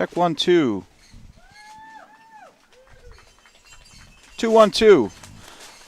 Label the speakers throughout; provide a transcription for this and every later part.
Speaker 1: Check 1, 2. 2-1-2.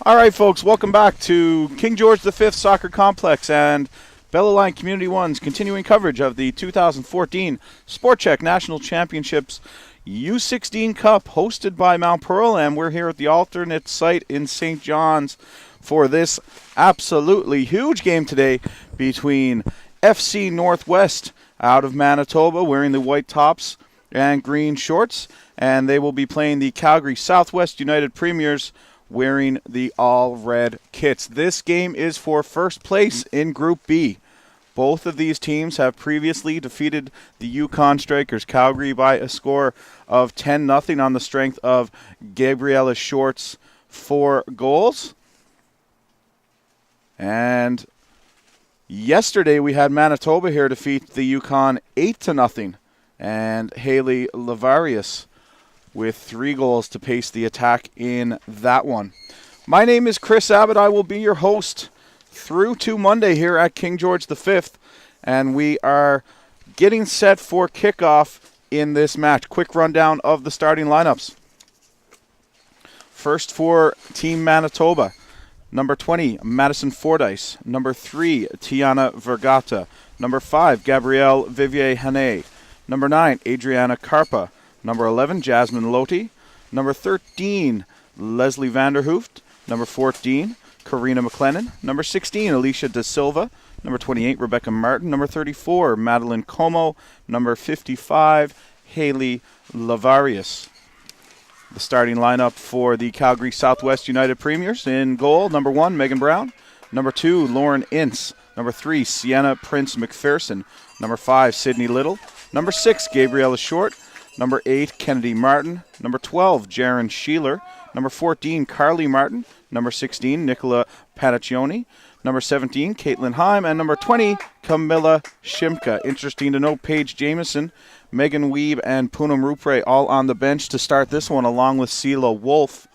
Speaker 1: All right, folks, welcome back to King George V Soccer Complex and Bella Line Community One's continuing coverage of the 2014 Sport Check National Championships U16 Cup hosted by Mount Pearl, and we're here at the alternate site in St. John's for this absolutely huge game today between FC Northwest out of Manitoba, wearing the white tops and green shorts, and they will be playing the Calgary Southwest United Premiers wearing the all-red kits. This game is for first place in Group B. Both of these teams have previously defeated the Yukon Strikers, Calgary, by a score of 10-0 on the strength of Gabriella Short's 4 goals. And yesterday we had Manitoba here defeat the Yukon 8-0, and Haley Lavarius with 3 goals to pace the attack in that one. My name is Chris Abbott. I will be your host through to Monday here at King George V, and we are getting set for kickoff in this match. Quick rundown of the starting lineups. First for Team Manitoba, number 20, Madison Fordyce. Number 3, Tiana Vergata. Number 5, Gabrielle Vivier-Hane. Number 9, Adriana Carpa. Number 11, Jasmine Loti. Number 13, Leslie Vanderhooft. Number 14, Karina McLennan. Number 16, Alicia De Silva. Number 28, Rebecca Martin. Number 34, Madeline Como. Number 55, Haley Lavarius. The starting lineup for the Calgary Southwest United Premiers: in goal, number 1, Megan Brown. Number 2, Lauren Ince. Number 3, Sienna Prince McPherson. Number 5, Sydney Little. Number 6, Gabriella Short. Number 8, Kennedy Martin. Number 12, Jaron Sheeler. Number 14, Carly Martin. Number 16, Nicola Panaccioni. Number 17, Caitlin Heim. And number 20, Camilla Shimka. Interesting to note, Paige Jameson, Megan Weeb, and Poonam Rupre all on the bench to start this one, along with Sela Wolf.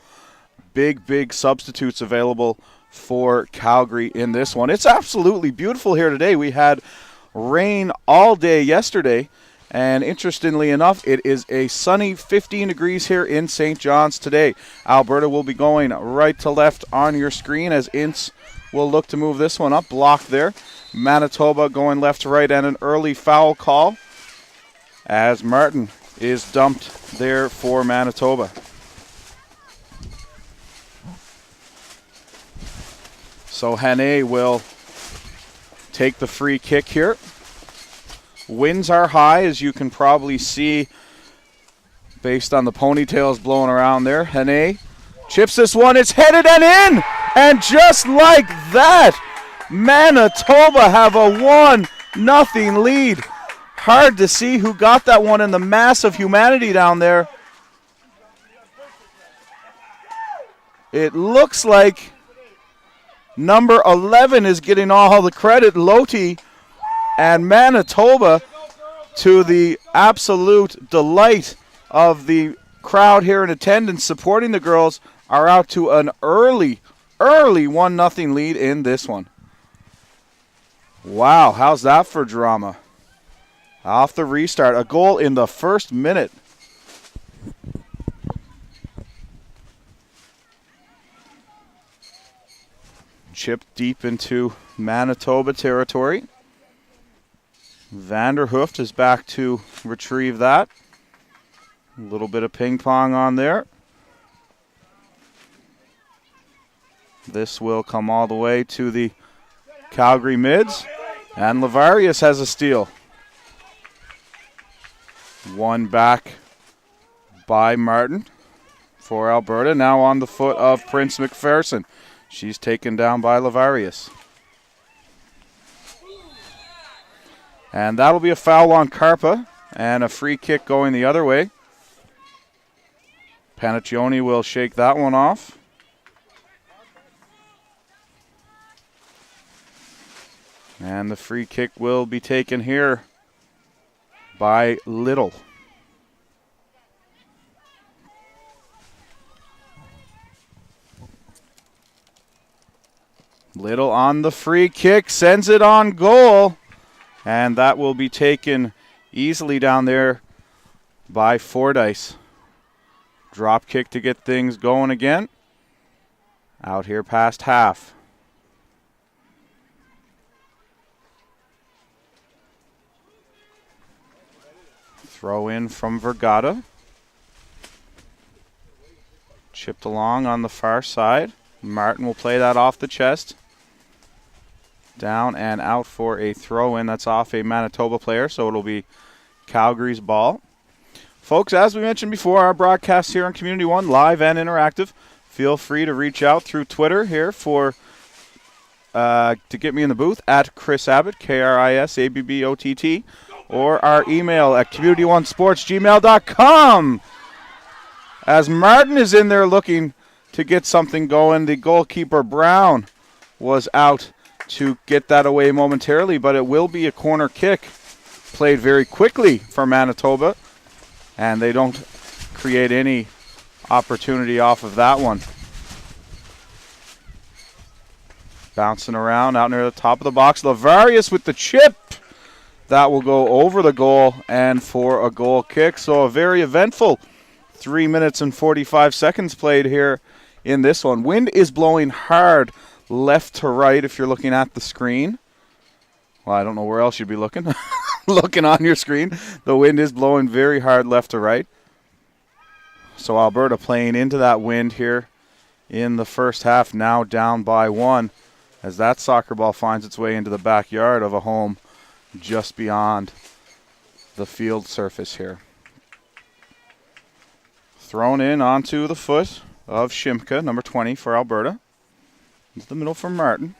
Speaker 1: Big substitutes available for Calgary in this one. It's absolutely beautiful here today. We had rain all day yesterday, and interestingly enough, it is a sunny 15 degrees here in St. John's today. Alberta will be going right to left on your screen as Ince will look to move this one up. Blocked there. Manitoba going left to right, and an early foul call as Martin is dumped there for Manitoba. So Hane will take the free kick here. Winds are high, as you can probably see based on the ponytails blowing around there. Hane chips this one. It's headed and in! And just like that, Manitoba have a 1-0 lead. Hard to see who got that one in the mass of humanity down there. It looks like number 11 is getting all the credit, Loti. And Manitoba, to the absolute delight of the crowd here in attendance supporting the girls, are out to an early 1-0 lead in this one. Wow, how's that for drama? Off the restart, a goal in the first minute. Chipped deep into Manitoba territory. Vanderhooft is back to retrieve that. A little bit of ping pong on there. This will come all the way to the Calgary mids. And Lavarius has a steal. One back by Martin for Alberta. Now on the foot of Prince McPherson. She's taken down by Lavarius. And that'll be a foul on Carpa and a free kick going the other way. Panaccioni will shake that one off. And the free kick will be taken here by Little. Little on the free kick, sends it on goal. And that will be taken easily down there by Fordyce. Drop kick to get things going again. Out here past half. Throw in from Vergata. Chipped along on the far side. Martin will play that off the chest. Down and out for a throw in. That's off a Manitoba player, so it'll be Calgary's ball. Folks, as we mentioned before, our broadcast here on Community One, live and interactive. Feel free to reach out through Twitter here for to get me in the booth at Chris Abbott, KrisAbbott, or our email at community1sports@gmail.com. As Martin is in there looking to get something going, the goalkeeper Brown was out to get that away momentarily, but it will be a corner kick played very quickly for Manitoba, and they don't create any opportunity off of that one. Bouncing around out near the top of the box. Lavarius with the chip. That will go over the goal and for a goal kick. So a very eventful 3 minutes and 45 seconds played here in this one. Wind is blowing hard left to right if you're looking at the screen. Well, I don't know where else you'd be looking. Looking on your screen. The wind is blowing very hard left to right. So Alberta playing into that wind here in the first half, now down by 1, as that soccer ball finds its way into the backyard of a home just beyond the field surface here. Thrown in onto the foot of Shimka, number 20 for Alberta. Into the middle for Martin.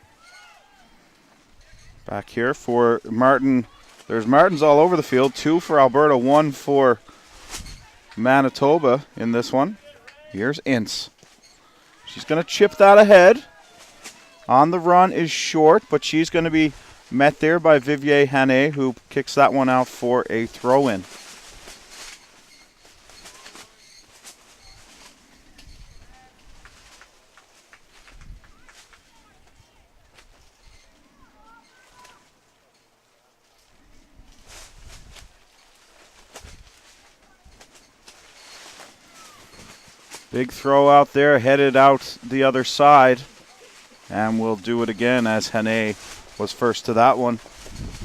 Speaker 1: Back here for Martin. There's Martins all over the field. 2 for Alberta, 1 for Manitoba in this one. Here's Ince. She's going to chip that ahead. On the run is short, but she's going to be met there by Vivier Hane, who kicks that one out for a throw-in. Big throw out there, headed out the other side. And we'll do it again as Hane was first to that one.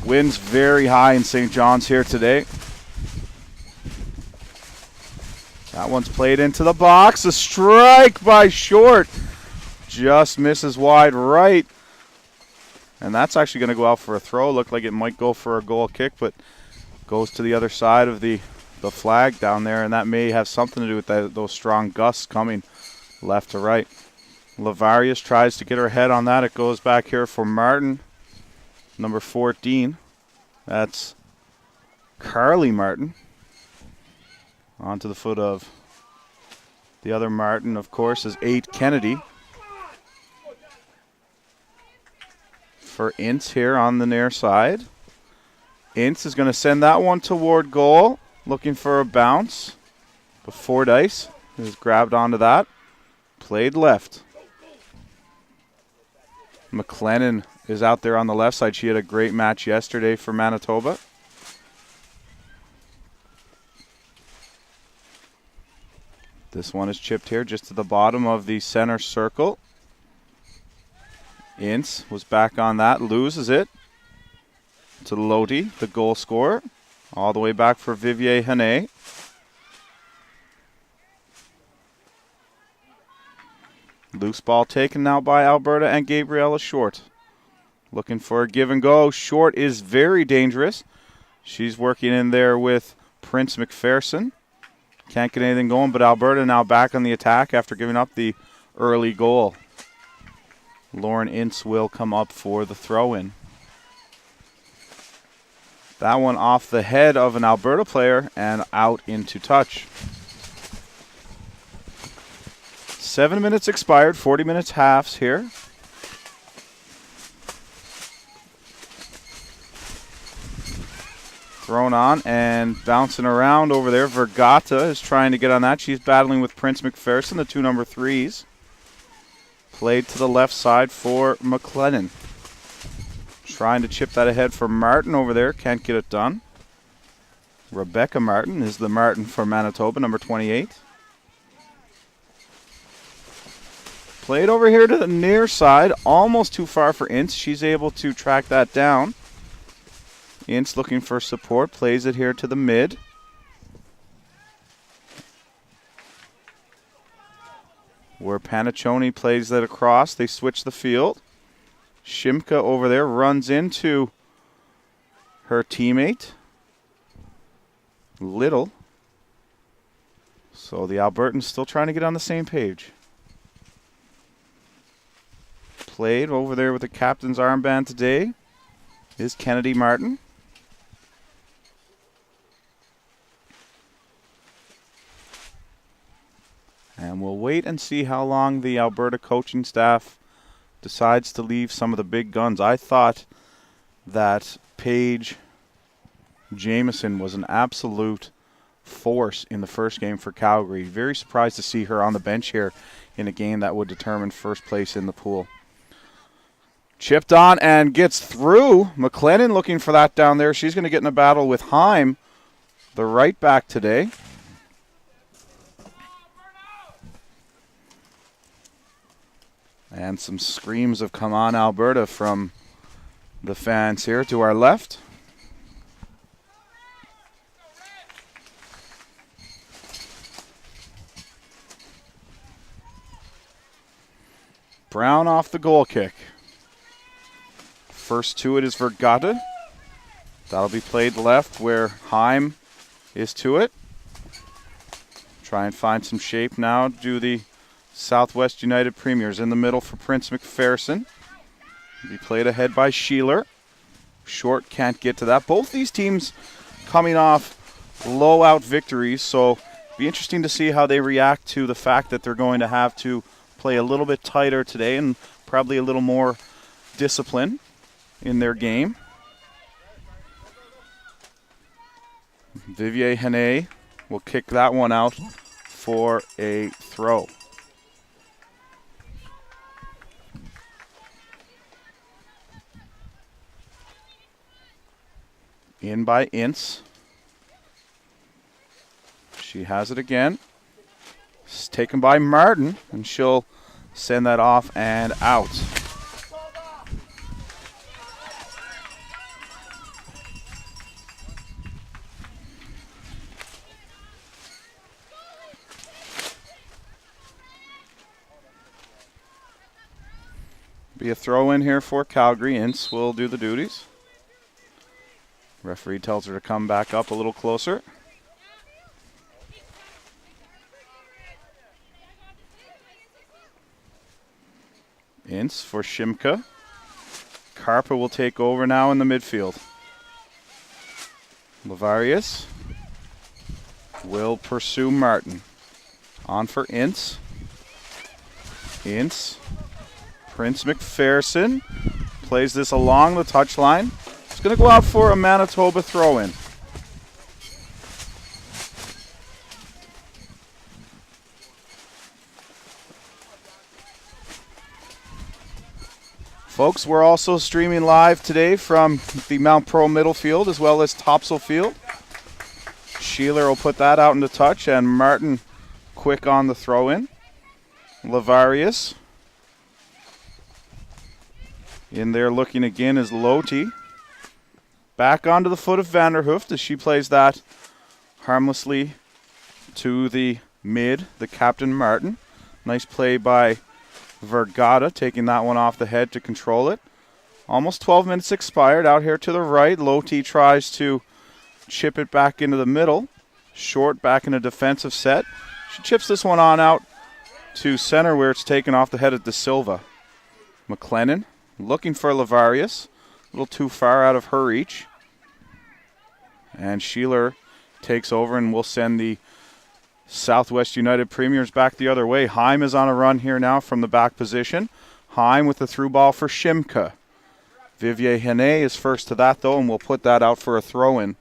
Speaker 1: Wind's very high in St. John's here today. That one's played into the box. A strike by Short. Just misses wide right. And that's actually going to go out for a throw. Looked like it might go for a goal kick, but goes to the other side of the flag down there, and that may have something to do with those strong gusts coming left to right. Lavarius tries to get her head on that. It goes back here for Martin, number 14. That's Carly Martin. Onto the foot of the other Martin, of course, is 8 Kennedy. For Ince here on the near side. Ince is going to send that one toward goal. Looking for a bounce. But Fordyce has grabbed onto that. Played left. McLennan is out there on the left side. She had a great match yesterday for Manitoba. This one is chipped here just to the bottom of the center circle. Ince was back on that. Loses it to Lodi, the goal scorer. All the way back for Vivier Hane. Loose ball taken now by Alberta and Gabriella Short. Looking for a give and go. Short is very dangerous. She's working in there with Prince McPherson. Can't get anything going, but Alberta now back on the attack after giving up the early goal. Lauren Ince will come up for the throw-in. That one off the head of an Alberta player and out into touch. 7 minutes expired, 40 minutes halves here. Thrown on and bouncing around over there. Vergata is trying to get on that. She's battling with Prince McPherson, the 2 number 3s. Played to the left side for McLennan. Trying to chip that ahead for Martin over there. Can't get it done. Rebecca Martin is the Martin for Manitoba, number 28. Played over here to the near side, almost too far for Ince. She's able to track that down. Ince looking for support, plays it here to the mid. Where Panaccioni plays that across, they switch the field. Shimka over there runs into her teammate, Little. So the Albertans still trying to get on the same page. Played over there with the captain's armband today is Kennedy Martin. And we'll wait and see how long the Alberta coaching staff decides to leave some of the big guns. I thought that Paige Jamieson was an absolute force in the first game for Calgary. Very surprised to see her on the bench here in a game that would determine first place in the pool. Chipped on and gets through. McLennan looking for that down there. She's going to get in a battle with Heim, the right back today. And some screams of "Come on, Alberta" from the fans here to our left. Brown off the goal kick. First to it is Vergata. That'll be played left where Heim is to it. Try and find some shape now. Do the Southwest United Premiers in the middle for Prince McPherson. Be played ahead by Sheeler. Short can't get to that. Both these teams coming off blowout victories, so be interesting to see how they react to the fact that they're going to have to play a little bit tighter today and probably a little more discipline in their game. Vivier Hene will kick that one out for a throw. In by Ince. She has it again. It's taken by Martin, and she'll send that off and out. Be a throw in here for Calgary. Ince will do the duties. Referee tells her to come back up a little closer. Ince for Shimka. Karpa will take over now in the midfield. Lavarius will pursue Martin. On for Ince. Ince. Prince McPherson plays this along the touchline. It's going to go out for a Manitoba throw-in. Folks, we're also streaming live today from the Mount Pro middle field as well as Topsail Field. Sheeler will put that out into touch, and Martin quick on the throw-in. Lavarius. In there looking again is Loti. Back onto the foot of Vanderhooft as she plays that harmlessly to the mid, the captain Martin. Nice play by Vergata, taking that one off the head to control it. Almost 12 minutes expired. Out here to the right, Loti tries to chip it back into the middle. Short back in a defensive set. She chips this one on out to center where it's taken off the head of De Silva. McLennan looking for Lavarius. A little too far out of her reach. And Sheeler takes over and will send the Southwest United Premiers back the other way. Heim is on a run here now from the back position. Heim with the through ball for Shimka. Vivier Hene is first to that though, and we'll put that out for a throw-in.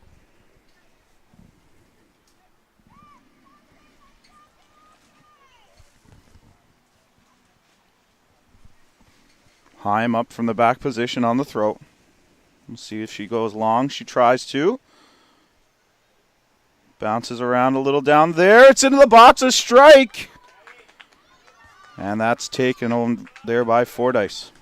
Speaker 1: Heim up from the back position on the throw. We'll see if she goes long. She tries to. Bounces around a little down there. It's into the box, a strike. And that's taken on there by Fordyce.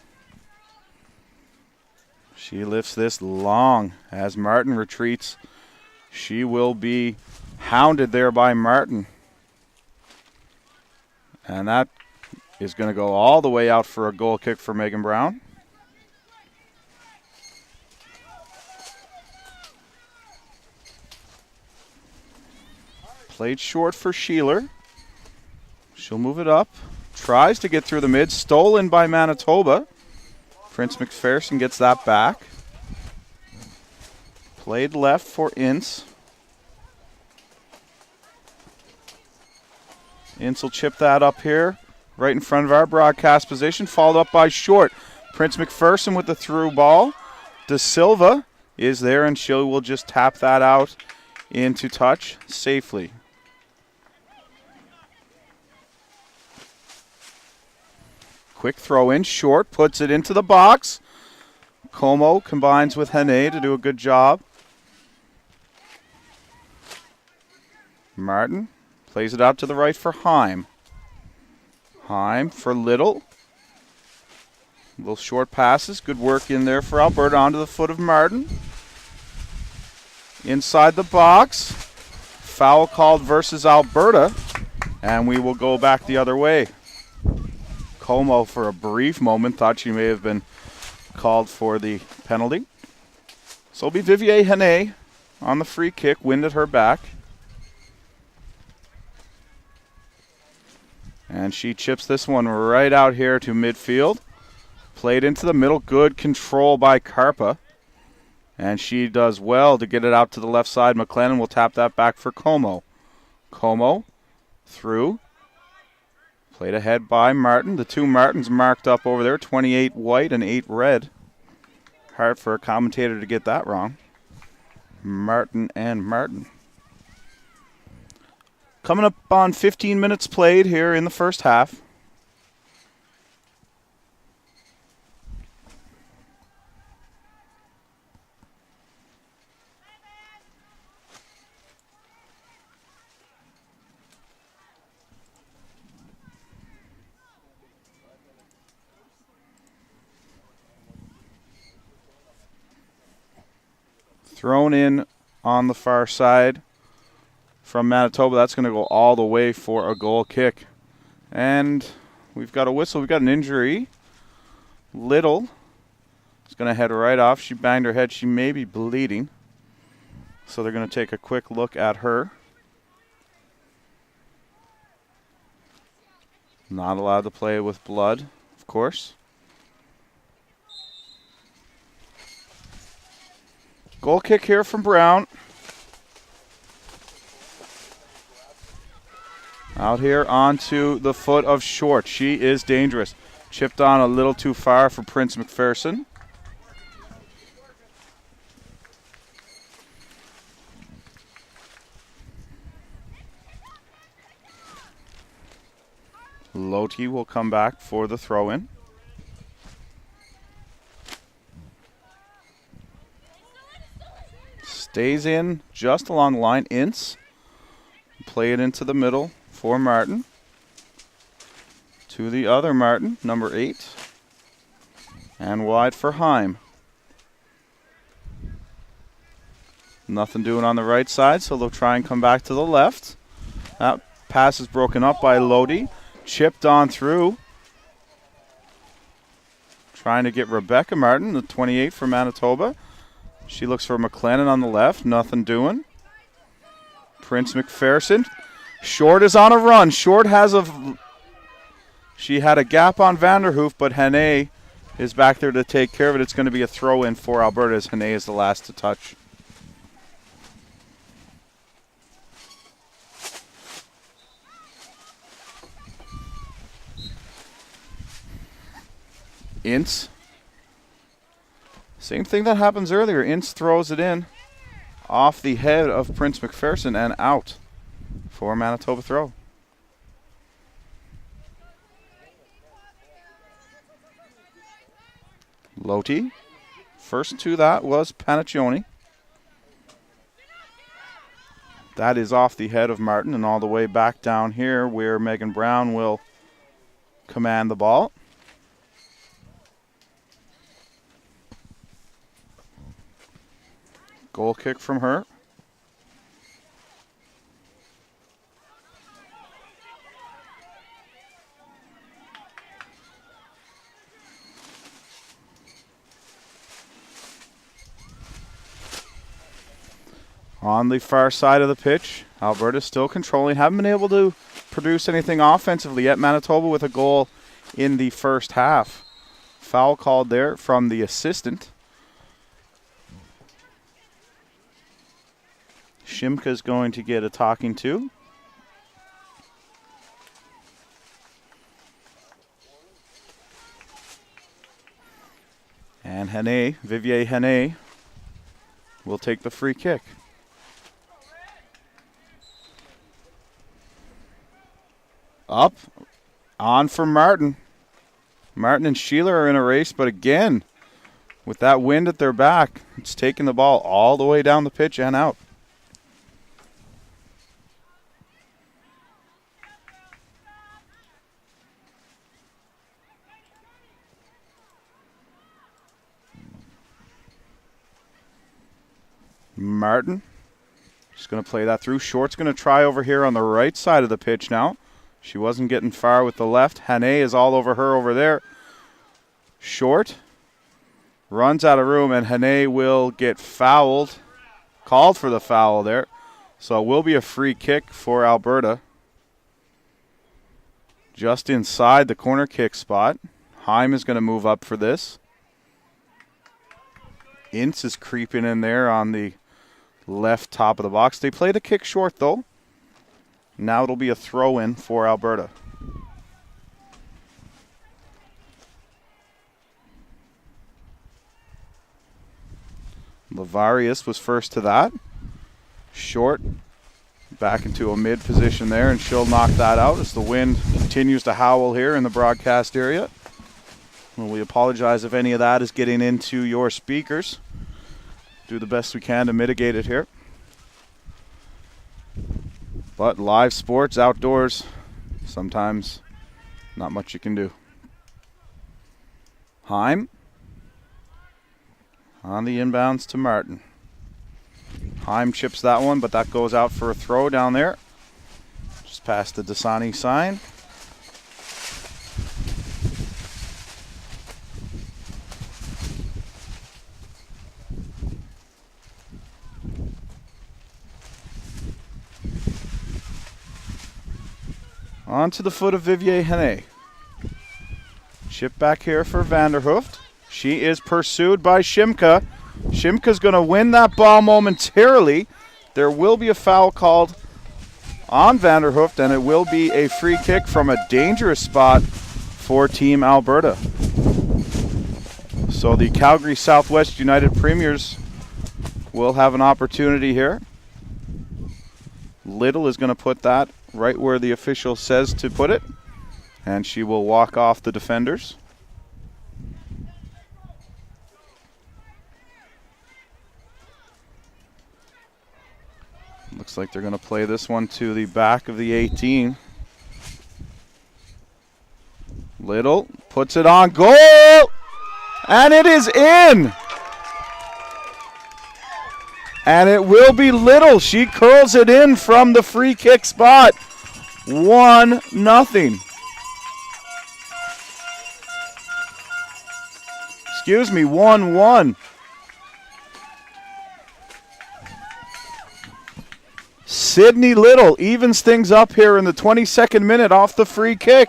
Speaker 1: She lifts this long as Martin retreats. She will be hounded there by Martin. And that is going to go all the way out for a goal kick for Megan Brown. Played short for Sheeler. She'll move it up. Tries to get through the mid. Stolen by Manitoba. Prince McPherson gets that back. Played left for Ince. Ince will chip that up here. Right in front of our broadcast position. Followed up by Short. Prince McPherson with the through ball. De Silva is there, and she will just tap that out into touch safely. Quick throw in, Short puts it into the box. Como combines with Hene to do a good job. Martin plays it out to the right for Heim. Heim for Little. Little short passes, good work in there for Alberta onto the foot of Martin. Inside the box, foul called versus Alberta, and we will go back the other way. Como, for a brief moment, thought she may have been called for the penalty. So it'll be Vivier Hene on the free kick, wind at her back. And she chips this one right out here to midfield. Played into the middle, good control by Karpa. And she does well to get it out to the left side. McLennan will tap that back for Como. Como through. Played ahead by Martin. The two Martins marked up over there, 28 white and 8 red. Hard for a commentator to get that wrong. Martin and Martin. Coming up on 15 minutes played here in the first half. Thrown in on the far side from Manitoba. That's going to go all the way for a goal kick. And we've got a whistle. We've got an injury. Little is going to head right off. She banged her head. She may be bleeding. So they're going to take a quick look at her. Not allowed to play with blood, of course. Goal kick here from Brown. Out here onto the foot of Short. She is dangerous. Chipped on a little too far for Prince McPherson. Loti will come back for the throw-in. Stays in just along the line. Ince. Play it into the middle for Martin. To the other Martin, number 8. And wide for Heim. Nothing doing on the right side, so they'll try and come back to the left. That pass is broken up by Lodi. Chipped on through. Trying to get Rebecca Martin, the 28 for Manitoba. She looks for McLennan on the left. Nothing doing. Prince McPherson. Short is on a run. Short has a... She had a gap on Vanderhoof, but Hene is back there to take care of it. It's going to be a throw-in for Alberta as Hene is the last to touch. Ince. Same thing that happens earlier. Ince throws it in off the head of Prince McPherson and out for Manitoba throw. Loti. First to that was Panaccioni. That is off the head of Martin and all the way back down here where Megan Brown will command the ball. Goal kick from her. On the far side of the pitch, Alberta still controlling. Haven't been able to produce anything offensively yet. Manitoba with a goal in the first half. Foul called there from the assistant. Shimka's going to get a talking to. And Vivier Hene will take the free kick. Up, on for Martin. Martin and Sheila are in a race, but again, with that wind at their back, it's taking the ball all the way down the pitch and out. Martin, just going to play that through. Short's going to try over here on the right side of the pitch now. She wasn't getting far with the left. Hane is all over her over there. Short runs out of room, and Hane will get fouled. Called for the foul there. So it will be a free kick for Alberta. Just inside the corner kick spot. Heim is going to move up for this. Ince is creeping in there on the left top of the box. They play the kick short, though. Now it'll be a throw-in for Alberta. Lavarius was first to that. Short back into a mid position there, and she'll knock that out as the wind continues to howl here in the broadcast area. Well, we apologize if any of that is getting into your speakers. Do the best we can to mitigate it here. But live sports, outdoors, sometimes not much you can do. Heim on the inbounds to Martin. Heim chips that one, but that goes out for a throw down there. Just past the Dasani sign. On to the foot of Vivier Hene. Chip back here for Vanderhooft. She is pursued by Shimka. Shimka's going to win that ball momentarily. There will be a foul called on Vanderhooft, and it will be a free kick from a dangerous spot for Team Alberta. So the Calgary Southwest United Premiers will have an opportunity here. Little is going to put that right where the official says to put it, and she will walk off the defenders. Looks like they're going to play this one to the back of the 18. Little puts it on goal, and it is in. And it will be Little. She curls it in from the free kick spot. 1-0. Excuse me, 1-1. Sydney Little evens things up here in the 22nd minute off the free kick.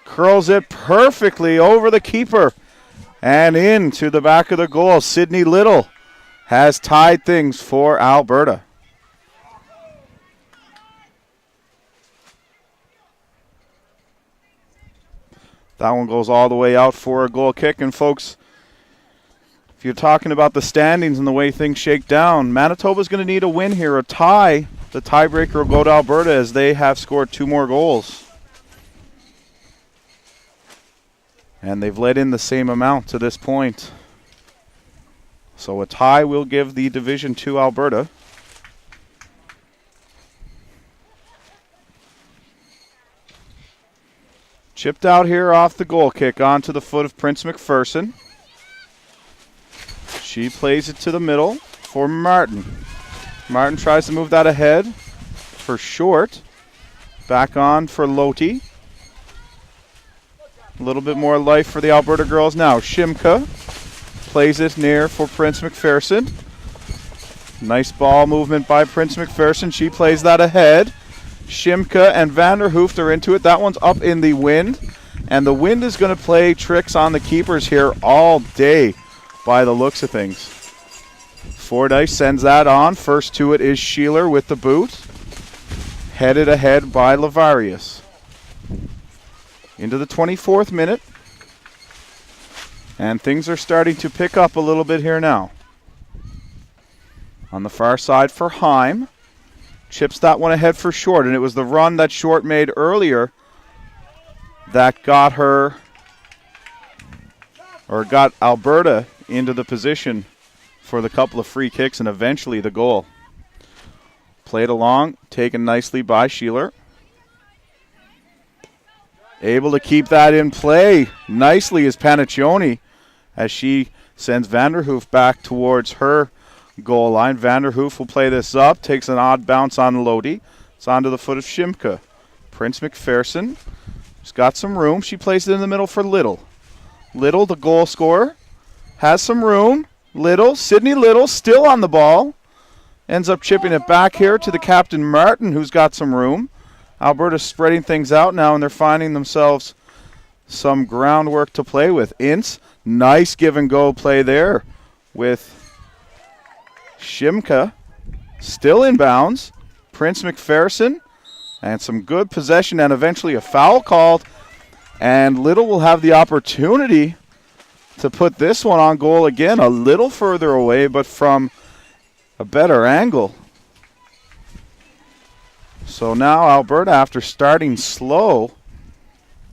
Speaker 1: Curls it perfectly over the keeper and into the back of the goal. Sydney Little has tied things for Alberta. That one goes all the way out for a goal kick. And folks, if you're talking about the standings and the way things shake down, Manitoba's going to need a win here, a tie. The tiebreaker will go to Alberta as they have scored 2 more goals. And they've let in the same amount to this point. So a tie will give the division to Alberta. Chipped out here off the goal kick onto the foot of Prince McPherson. She plays it to the middle for Martin. Martin tries to move that ahead for Short. Back on for Loti. A little bit more life for the Alberta girls now. Shimka plays it near for Prince McPherson. Nice ball movement by Prince McPherson. She plays that ahead. Shimka and Vanderhooft are into it. That one's up in the wind. And the wind is going to play tricks on the keepers here all day by the looks of things. Fordyce sends that on. First to it is Sheeler with the boot. Headed ahead by Lavarius. Into the 24th minute. And things are starting to pick up a little bit here now. On the far side for Heim. Chips that one ahead for Short. And it was the run that Short made earlier that got her, or got Alberta into the position for the couple of free kicks and eventually the goal. Played along, taken nicely by Sheeler. Able to keep that in play nicely is Paniccioni as she sends Vanderhoof back towards her goal line. Vanderhoof will play this up, takes an odd bounce on Lodi. It's onto the foot of Shimka. Prince McPherson. She's got some room. She plays it in the middle for Little. Little, the goal scorer, has some room. Little, Sydney Little, still on the ball. Ends up chipping it back here to the captain Martin, who's got some room. Alberta's spreading things out now, and they're finding themselves some groundwork to play with. Ince, nice give-and-go play there with Shimka. Still in bounds. Prince McPherson. And some good possession and eventually a foul called. And Little will have the opportunity to put this one on goal again, a little further away, but from a better angle. So now Alberta, after starting slow,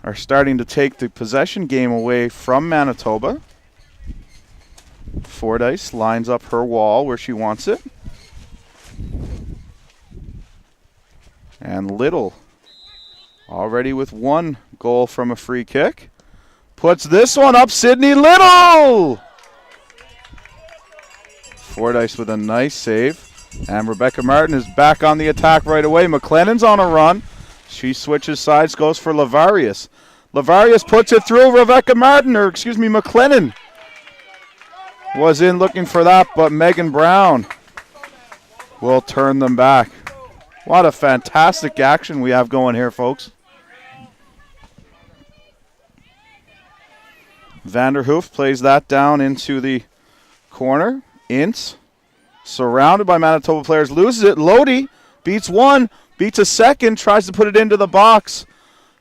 Speaker 1: are starting to take the possession game away from Manitoba. Fordyce lines up her wall where she wants it. And Little, already with one goal from a free kick, puts this one up. Sydney Little! Fordyce with a nice save. And Rebecca Martin is back on the attack right away. McLennan's on a run. She switches sides, goes for Lavarius. Lavarius puts it through. McLennan was in looking for that, but Megan Brown will turn them back. What a fantastic action we have going here, folks. Vanderhoof plays that down into the corner. Ince, surrounded by Manitoba players, loses it. Lodi beats one, beats a second, tries to put it into the box.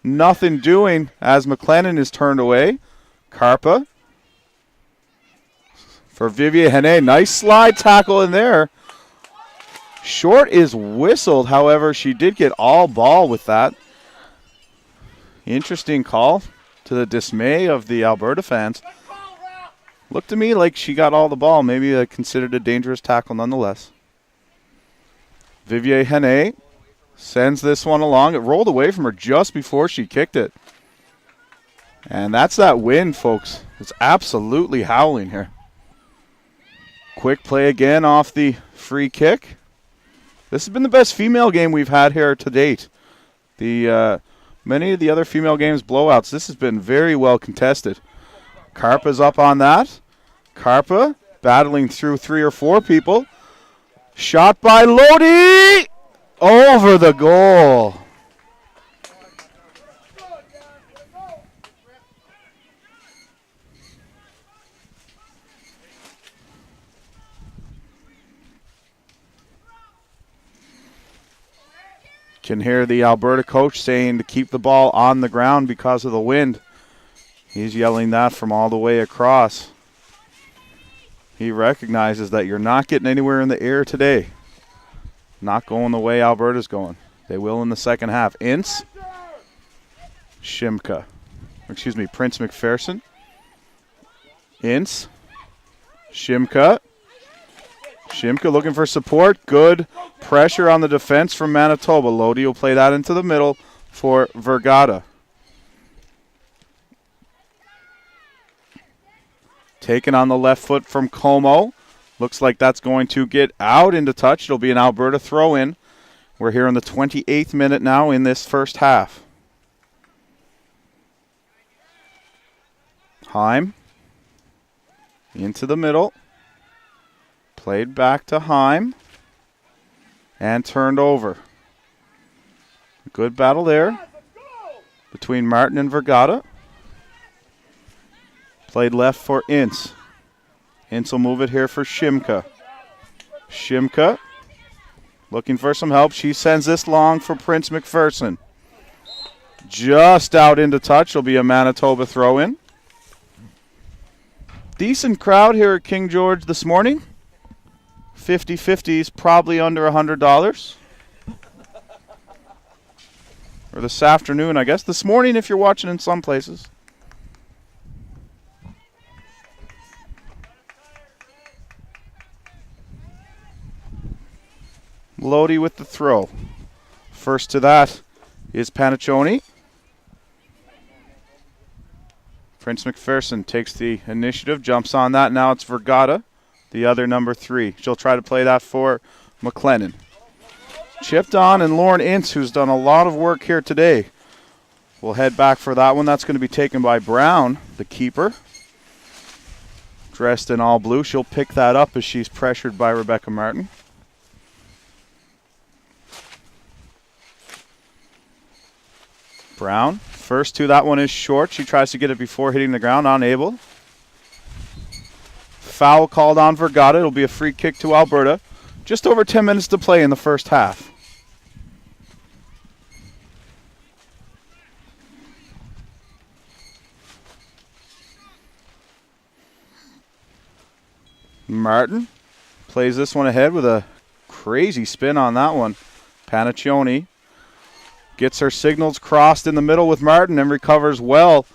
Speaker 1: Nothing doing as McLennan is turned away. Carpa for Vivier Hene. Nice slide tackle in there. Short is whistled, however, she did get all ball with that. Interesting call to the dismay of the Alberta fans. Looked to me like she got all the ball. Maybe considered a dangerous tackle nonetheless. Vivier Hene sends this one along. It rolled away from her just before she kicked it. And that's that wind, folks. It's absolutely howling here. Quick play again off the free kick. This has been the best female game we've had here to date. Many of the other female games blowouts. This has been very well contested. Carpa's up on that. Carpa battling through 3 or 4 people. Shot by Lodi! Over the goal. Can hear the Alberta coach saying to keep the ball on the ground because of the wind. He's yelling that from all the way across. He recognizes that you're not getting anywhere in the air today. Not going the way Alberta's going. They will in the second half. Ince. Prince McPherson. Ince. Shimka looking for support. Good pressure on the defense from Manitoba. Lodi will play that into the middle for Vergata. Taken on the left foot from Como. Looks like that's going to get out into touch. It'll be an Alberta throw-in. We're here in the 28th minute now in this first half. Heim into the middle. Played back to Heim. And turned over. Good battle there between Martin and Vergata. Played left for Ince. Ince will move it here for Shimka. Shimka looking for some help. She sends this long for Prince McPherson. Just out into touch. Will be a Manitoba throw-in. Decent crowd here at King George this morning. 50-50s, probably under $100. Or this afternoon, I guess. This morning if you're watching in some places. Lodi with the throw. First to that is Paniccioni. Prince McPherson takes the initiative, jumps on that. Now it's Vergata, the other number 3. She'll try to play that for McLennan. Chipped on, and Lauren Ince, who's done a lot of work here today, will head back for that one. That's going to be taken by Brown, the keeper. Dressed in all blue. She'll pick that up as she's pressured by Rebecca Martin. Brown, first to that one is short. She tries to get it before hitting the ground, unable. Foul called on Vergata. It'll be a free kick to Alberta. Just over 10 minutes to play in the first half. Martin plays this one ahead with a crazy spin on that one. Paniccioni gets her signals crossed in the middle with Martin and recovers well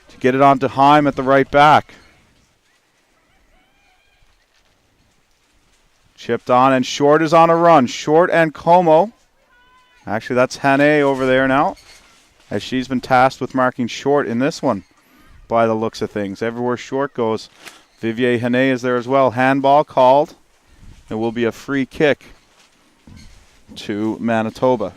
Speaker 1: to get it onto Heim at the right back. Chipped on, and Short is on a run. Short and Como. Actually, that's Hane over there now, as she's been tasked with marking Short in this one by the looks of things. Everywhere Short goes, Vivier Hane is there as well. Handball called. It will be a free kick to Manitoba.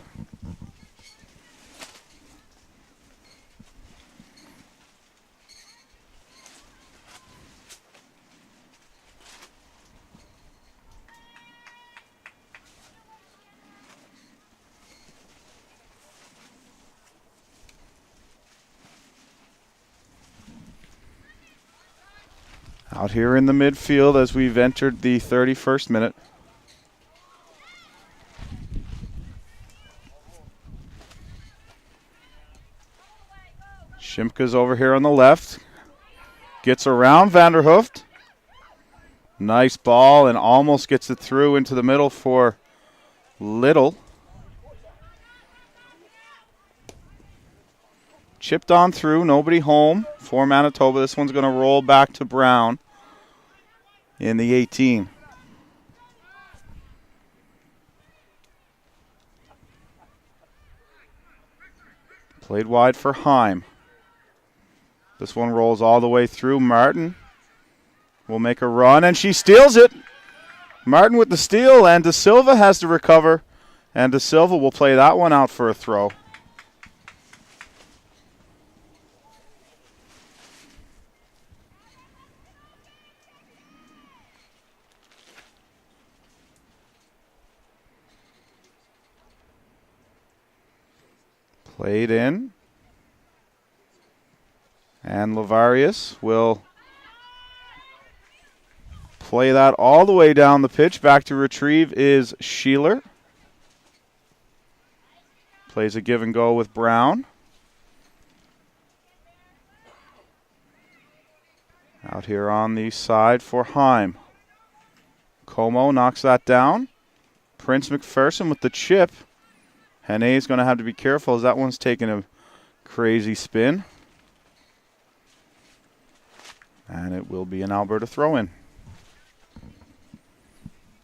Speaker 1: Out here in the midfield as we've entered the 31st minute. Shimka's over here on the left. Gets around Vanderhooft. Nice ball, and almost gets it through into the middle for Little. Chipped on through, nobody home for Manitoba. This one's going to roll back to Brown in the 18. Played wide for Heim. This one rolls all the way through. Martin will make a run, and she steals it. Martin with the steal, and De Silva has to recover, and De Silva will play that one out for a throw. Played in. And Lavarius will play that all the way down the pitch. Back to retrieve is Sheeler. Plays a give and go with Brown. Out here on the side for Heim. Como knocks that down. Prince McPherson with the chip. Hane is going to have to be careful as that one's taking a crazy spin. And it will be an Alberta throw-in.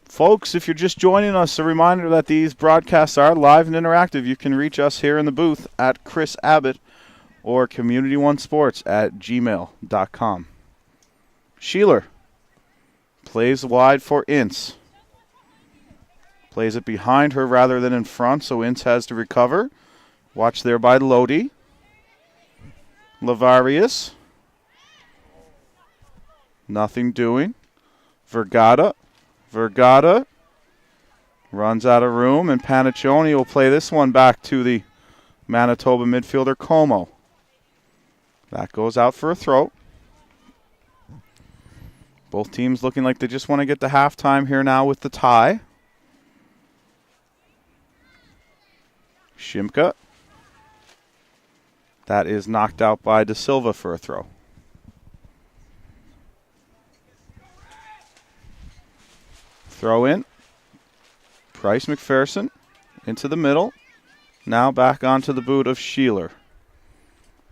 Speaker 1: Folks, if you're just joining us, a reminder that these broadcasts are live and interactive. You can reach us here in the booth at Chris Abbott or CommunityOneSports at gmail.com. Sheeler plays wide for Ince. Plays it behind her rather than in front, so Ince has to recover. Watch there by Lodi. Lavarius. Nothing doing. Vergata runs out of room, and Paniccioni will play this one back to the Manitoba midfielder Como. That goes out for a throw. Both teams looking like they just want to get to halftime here now with the tie. Shimka. That is knocked out by De Silva for a throw. Throw in. Price McPherson into the middle. Now back onto the boot of Sheeler.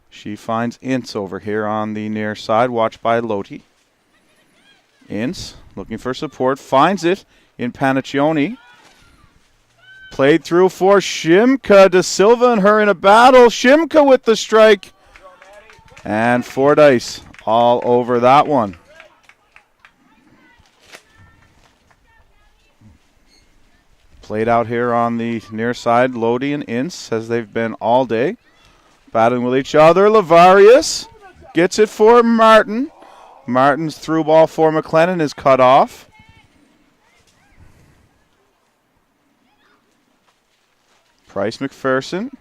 Speaker 1: She finds Ince over here on the near side, watched by Loti. Ince looking for support, finds it in Paniccioni. Played through for Shimka. De Silva and her in a battle. Shimka with the strike. And Fordyce all over that one. Played out here on the near side, Lodi and Ince, as they've been all day. Battling with each other. Lavarius gets it for Martin. Martin's through ball for McLennan is cut off. Price McPherson.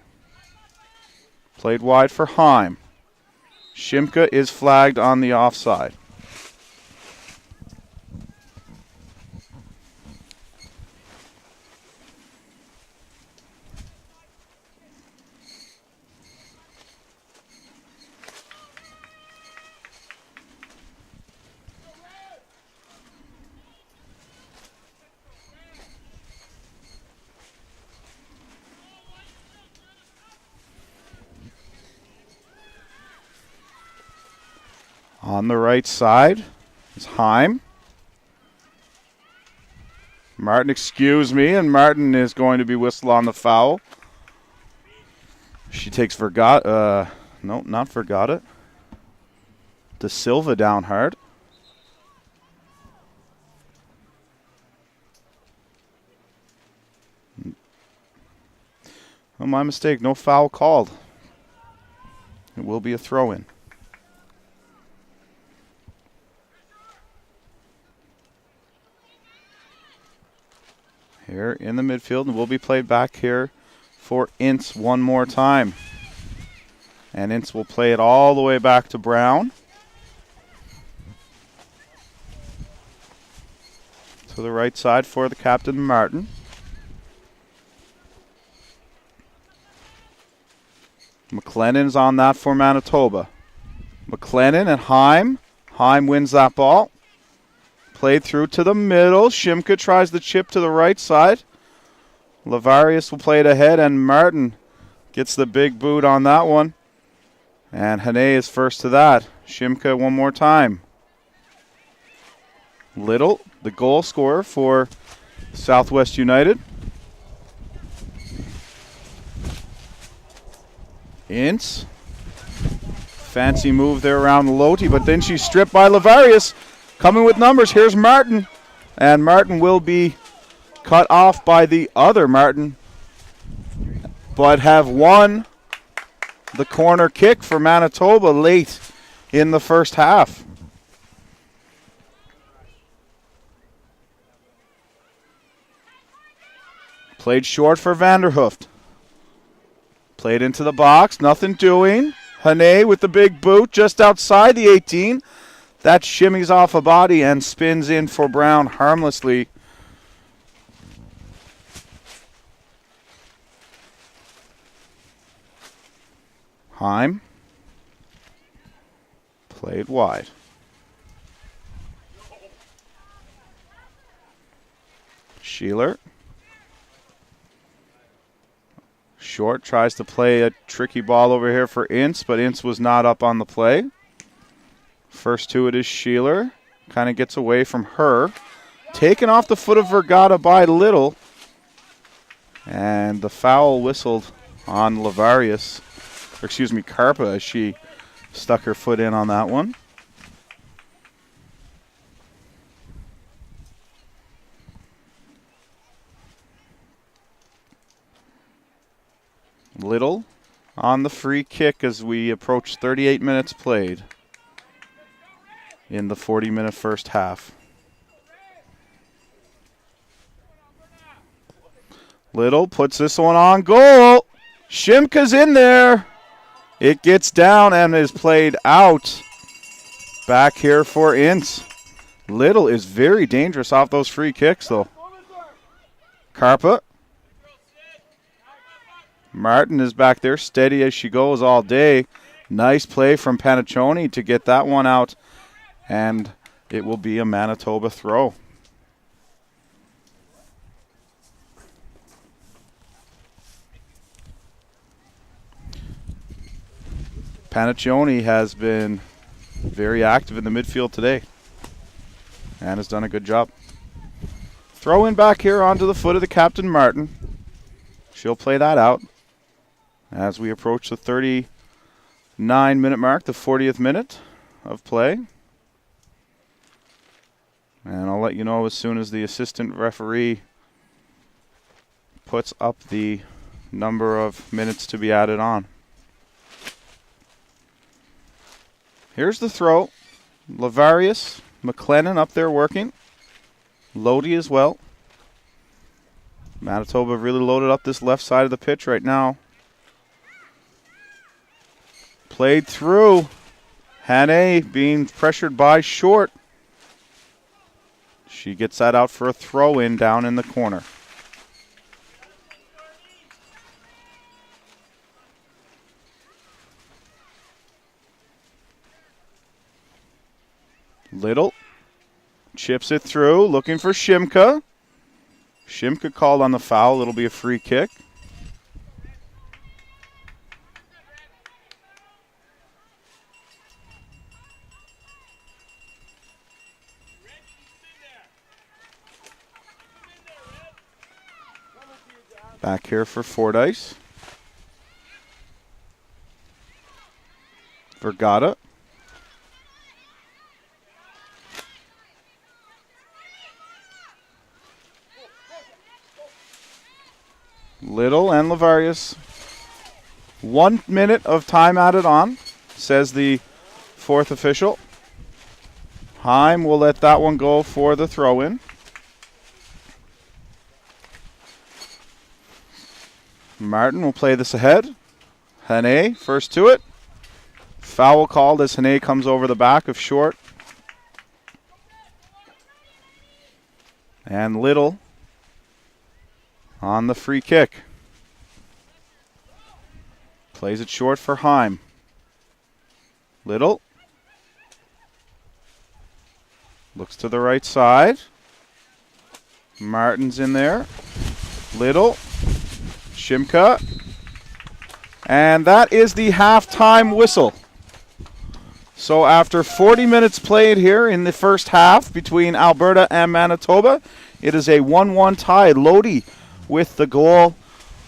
Speaker 1: Played wide for Heim. Shimka is flagged on the offside. On the right side is Heim. Martin, excuse me, and Martin is going to be whistled on the foul. She takes Vergata. No, not Vergata. De Silva down hard. Oh, my mistake. No foul called. It will be a throw-in. Here in the midfield, and will be played back here for Ince one more time. And Ince will play it all the way back to Brown. To the right side for the captain, Martin. McLennan's on that for Manitoba. McLennan and Heim. Heim wins that ball. Played through to the middle. Shimka tries the chip to the right side. Lavarius will play it ahead, and Martin gets the big boot on that one. And Hane is first to that. Shimka one more time. Little, the goal scorer for Southwest United. Ince. Fancy move there around Loti, but then she's stripped by Lavarius. Coming with numbers, here's Martin. And Martin will be cut off by the other Martin, but have won the corner kick for Manitoba late in the first half. Played short for Vanderhooft. Played into the box, nothing doing. Hane with the big boot just outside the 18. That shimmies off a body and spins in for Brown harmlessly. Heim. Played wide. Sheeler. Short tries to play a tricky ball over here for Ince, but Ince was not up on the play. First to it is Sheeler. Kind of gets away from her. Taken off the foot of Vergata by Little. And the foul whistled on Lavarius. Or excuse me, Carpa, as she stuck her foot in on that one. Little on the free kick as we approach 38 minutes played in the 40-minute first half. Little puts this one on goal. Shimka's in there. It gets down and is played out. Back here for Ince. Little is very dangerous off those free kicks, though. Karpa. Martin is back there, steady as she goes all day. Nice play from Panaccioni to get that one out, and it will be a Manitoba throw. Panaccioni has been very active in the midfield today and has done a good job. Throw in back here onto the foot of the captain, Martin. She'll play that out as we approach the 39-minute mark, the 40th minute of play. And I'll let you know as soon as the assistant referee puts up the number of minutes to be added on. Here's the throw. Lavarius, McLennan up there working. Lodi as well. Manitoba really loaded up this left side of the pitch right now. Played through. Hannay being pressured by Short. She gets that out for a throw-in down in the corner. Little chips it through, looking for Shimka. Shimka called on the foul. It'll be a free kick. Back here for Fordyce. Vergata. Little and Lavarius. 1 minute of time added on, says the fourth official. Heim will let that one go for the throw-in. Martin will play this ahead. Hannay first to it. Foul called as Hannay comes over the back of Short. And Little on the free kick. Plays it short for Heim. Little. Looks to the right side. Martin's in there. Little. Shimka. And that is the halftime whistle. So after 40 minutes played here in the first half between Alberta and Manitoba, it is a 1-1 tie. Lodi with the goal.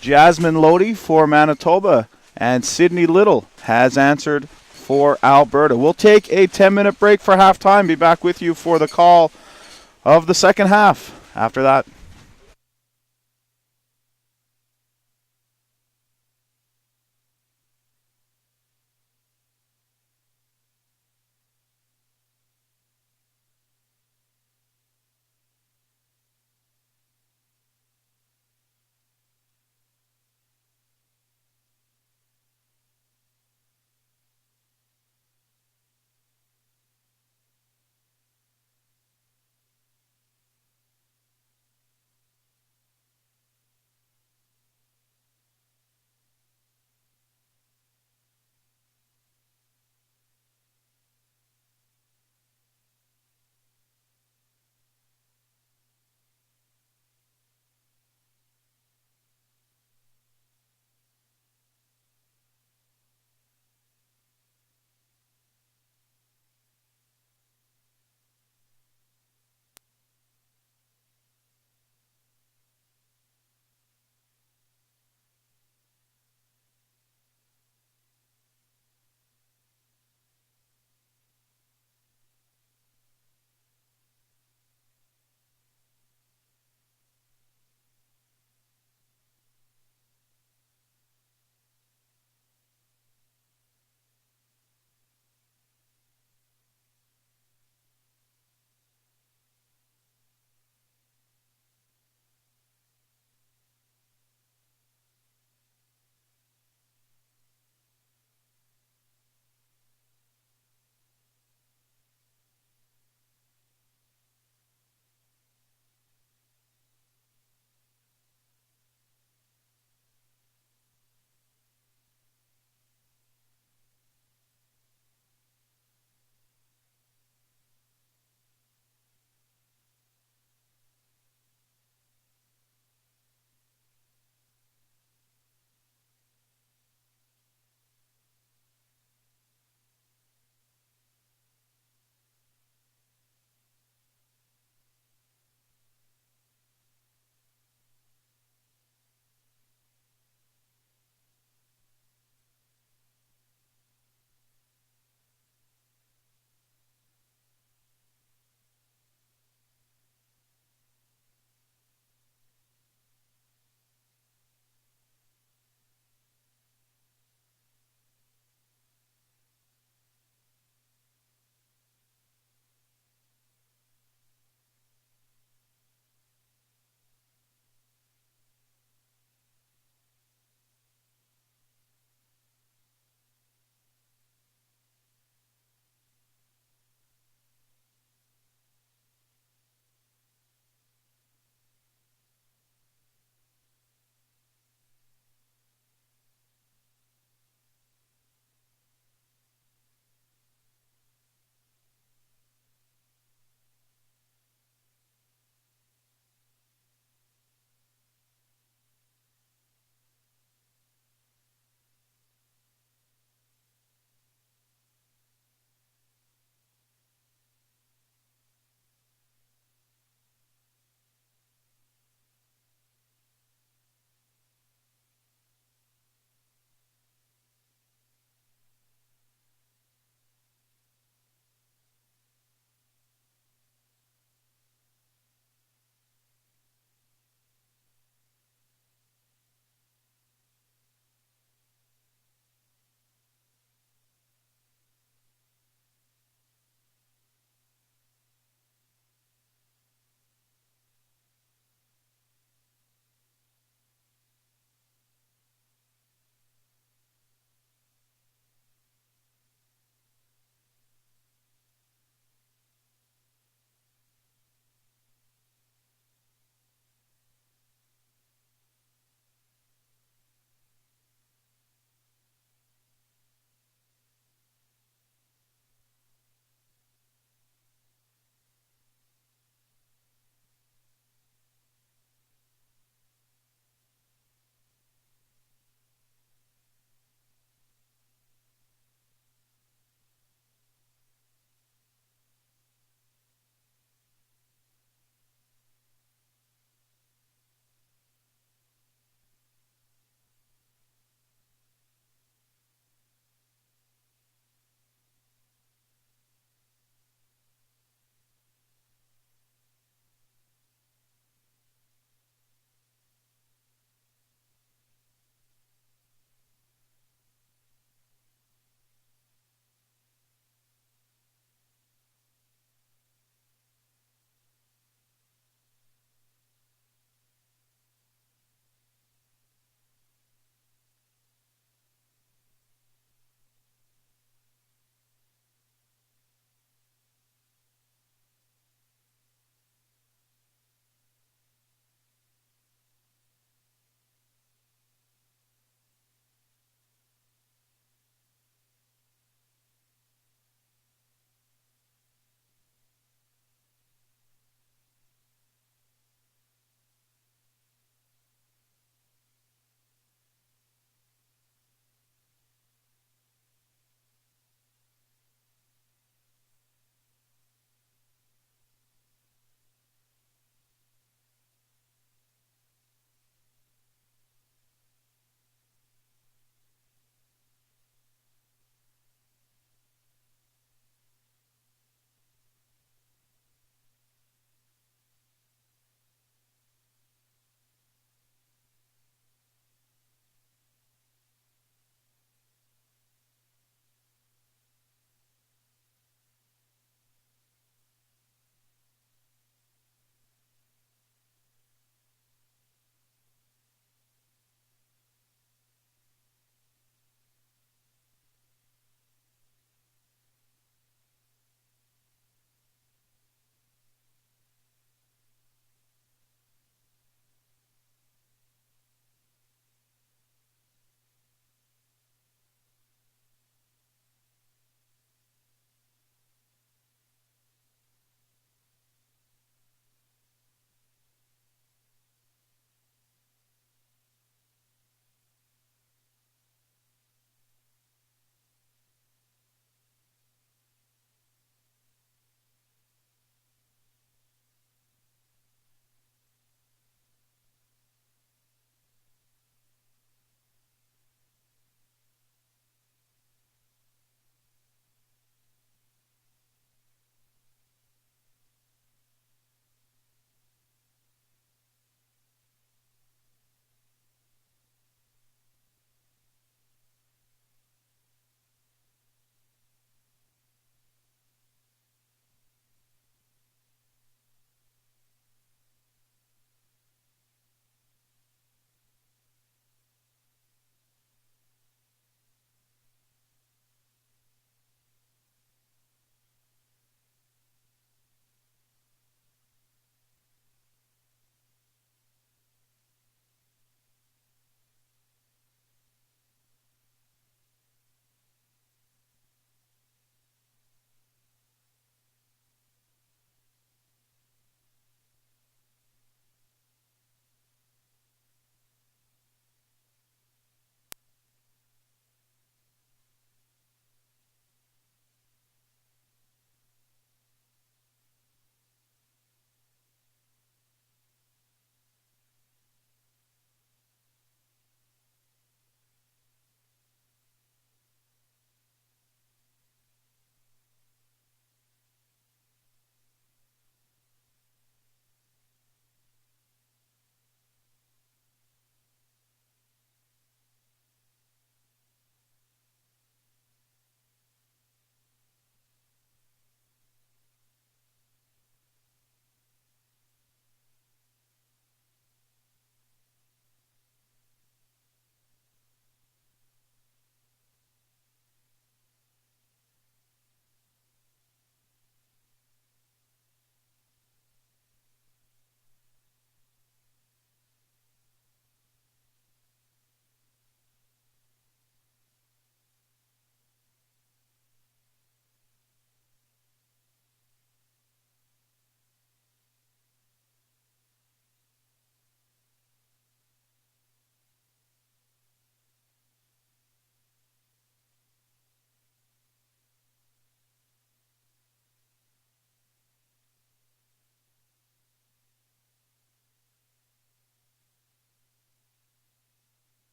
Speaker 1: Jasmine Lodi for Manitoba. And Sydney Little has answered for Alberta. We'll take a 10-minute break for halftime. Be back with you for the call of the second half after that.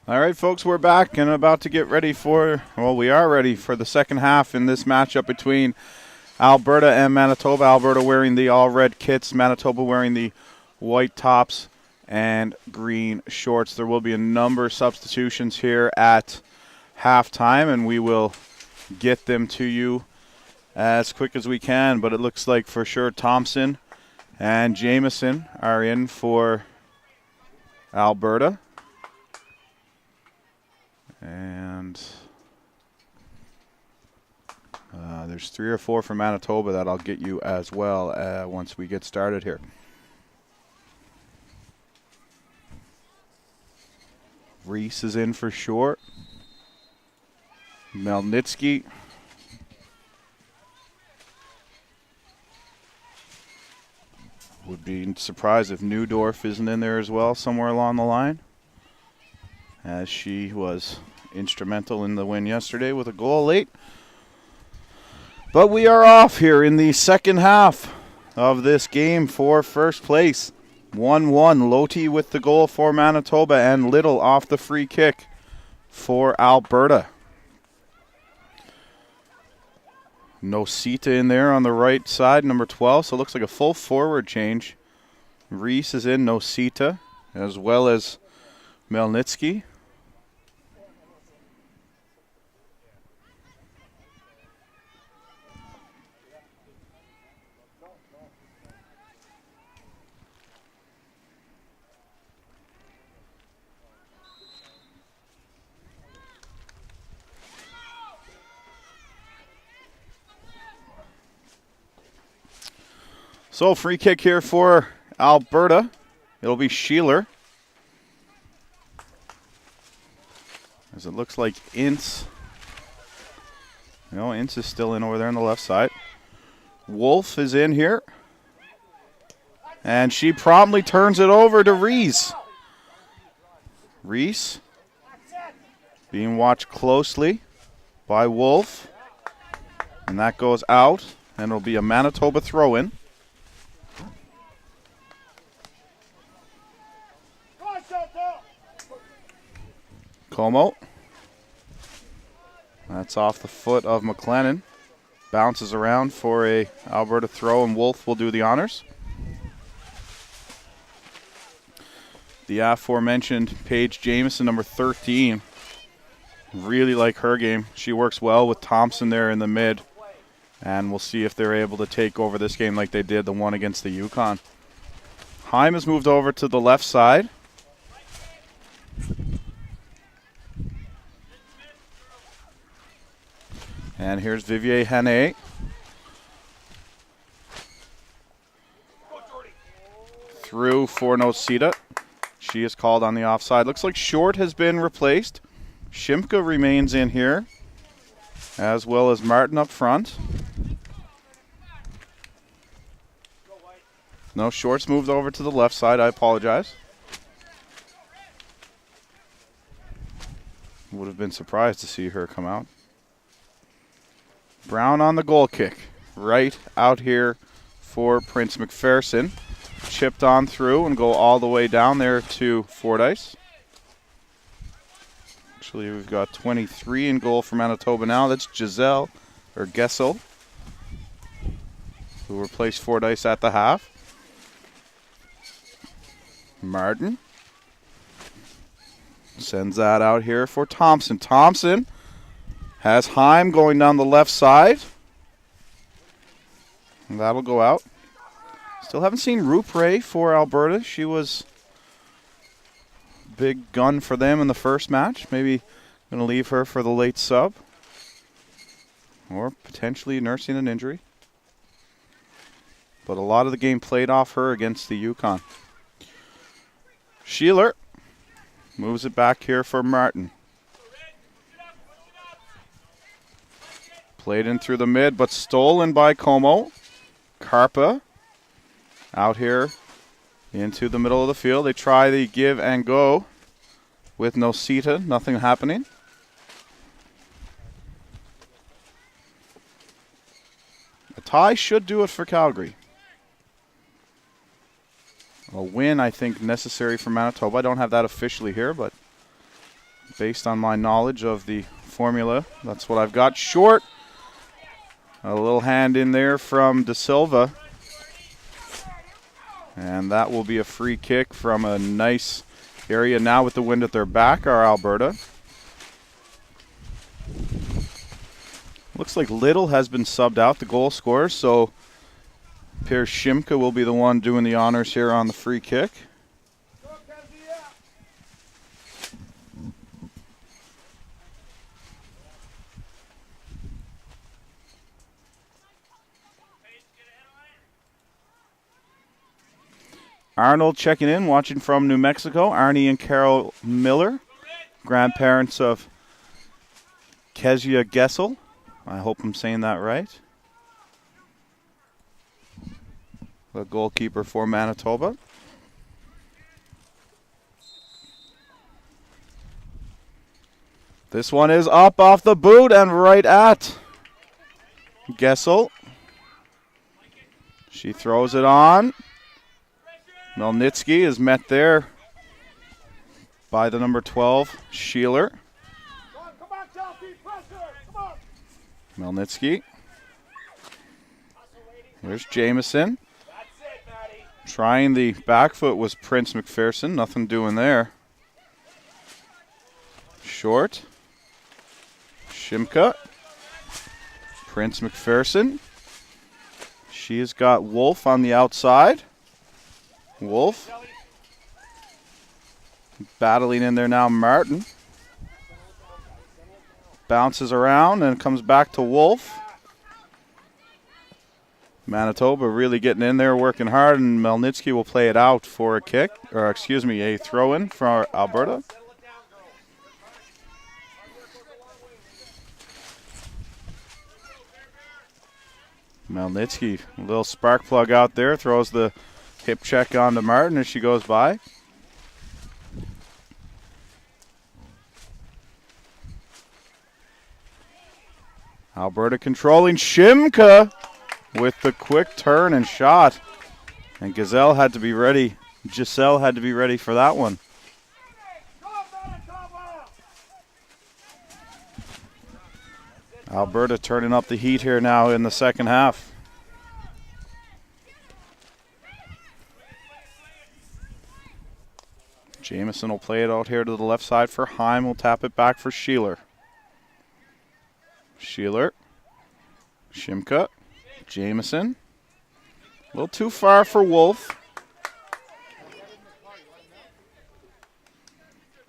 Speaker 1: All right, folks, we're back and about to get ready we are ready for the second half in this matchup between Alberta and Manitoba. Alberta wearing the all-red kits, Manitoba wearing the white tops and green shorts. There will be a number of substitutions here at halftime, and we will get them to you as quick as we can. But it looks like for sure Thompson and Jameson are in for Alberta. And there's 3 or 4 for Manitoba that I'll get you as well once we get started here. Reese is in for short. Melnitsky. Would be surprised if Newdorf isn't in there as well somewhere along the line, as she was instrumental in the win yesterday with a goal late. But we are off here in the second half of this game for first place. 1-1, Loti with the goal for Manitoba and Little off the free kick for Alberta. Nosita in there on the right side, number 12, so it looks like a full forward change. Reese is in, Nosita, as well as Melnitsky. So free kick here for Alberta. It'll be Sheeler. As it looks like Ince. No, Ince is still in over there on the left side. Wolf is in here. And she promptly turns it over to Reese. Reese being watched closely by Wolf. And that goes out. And it'll be a Manitoba throw-in. Como. That's off the foot of McLennan. Bounces around for a Alberta throw, and Wolf will do the honors. The aforementioned Paige Jameson, number 13. Really like her game. She works well with Thompson there in the mid. And we'll see if they're able to take over this game like they did the one against the Yukon. Heim has moved over to the left side. And here's Vivier Hane. Through for Nosita. She is called on the offside. Looks like Short has been replaced. Shimka remains in here, as well as Martin up front. No, Short's moved over to the left side. I apologize. Would have been surprised to see her come out. Brown on the goal kick. Right out here for Prince McPherson. Chipped on through and go all the way down there to Fordyce. Actually, we've got 23 in goal for Manitoba now. That's Gessel, who replaced Fordyce at the half. Martin sends that out here for Thompson. Thompson has Heim going down the left side. And that'll go out. Still haven't seen Rupre for Alberta. She was big gun for them in the first match. Maybe going to leave her for the late sub. Or potentially nursing an injury. But a lot of the game played off her against the Yukon. Sheeler moves it back here for Martin. Played in through the mid, but stolen by Como. Karpa out here into the middle of the field. They try the give and go with Nosita. Nothing happening. A tie should do it for Calgary. A win, I think, necessary for Manitoba. I don't have that officially here, but based on my knowledge of the formula. That's what I've got. Short. A little hand in there from De Silva. And that will be a free kick from a nice area. Now with the wind at their back are Alberta. Looks like Little has been subbed out, the goal scorer, so Per Shimka will be the one doing the honors here on the free kick. Arnold checking in, watching from New Mexico. Arnie and Carol Miller, grandparents of Kezia Gessel. I hope I'm saying that right. The goalkeeper for Manitoba. This one is up off the boot and right at Gessel. She throws it on. Melnitsky is met there by the number 12, Sheeler. Melnitsky. There's Jameson. Trying the back foot was Prince McPherson. Nothing doing there. Short. Shimka. Prince McPherson. She has got Wolf on the outside. Wolf. Battling in there now, Martin. Bounces around and comes back to Wolf. Manitoba really getting in there, working hard, and Melnitsky will play it out for a kick, or excuse me, a throw-in for Alberta. Melnitsky, a little spark plug out there, throws the hip check onto Martin as she goes by. Alberta controlling. Shimka with the quick turn and shot. And Giselle had to be ready for that one. Alberta turning up the heat here now in the second half. Jameson will play it out here to the left side for Heim. Will tap it back for Sheeler. Sheeler. Shimka. Jameson. A little too far for Wolf.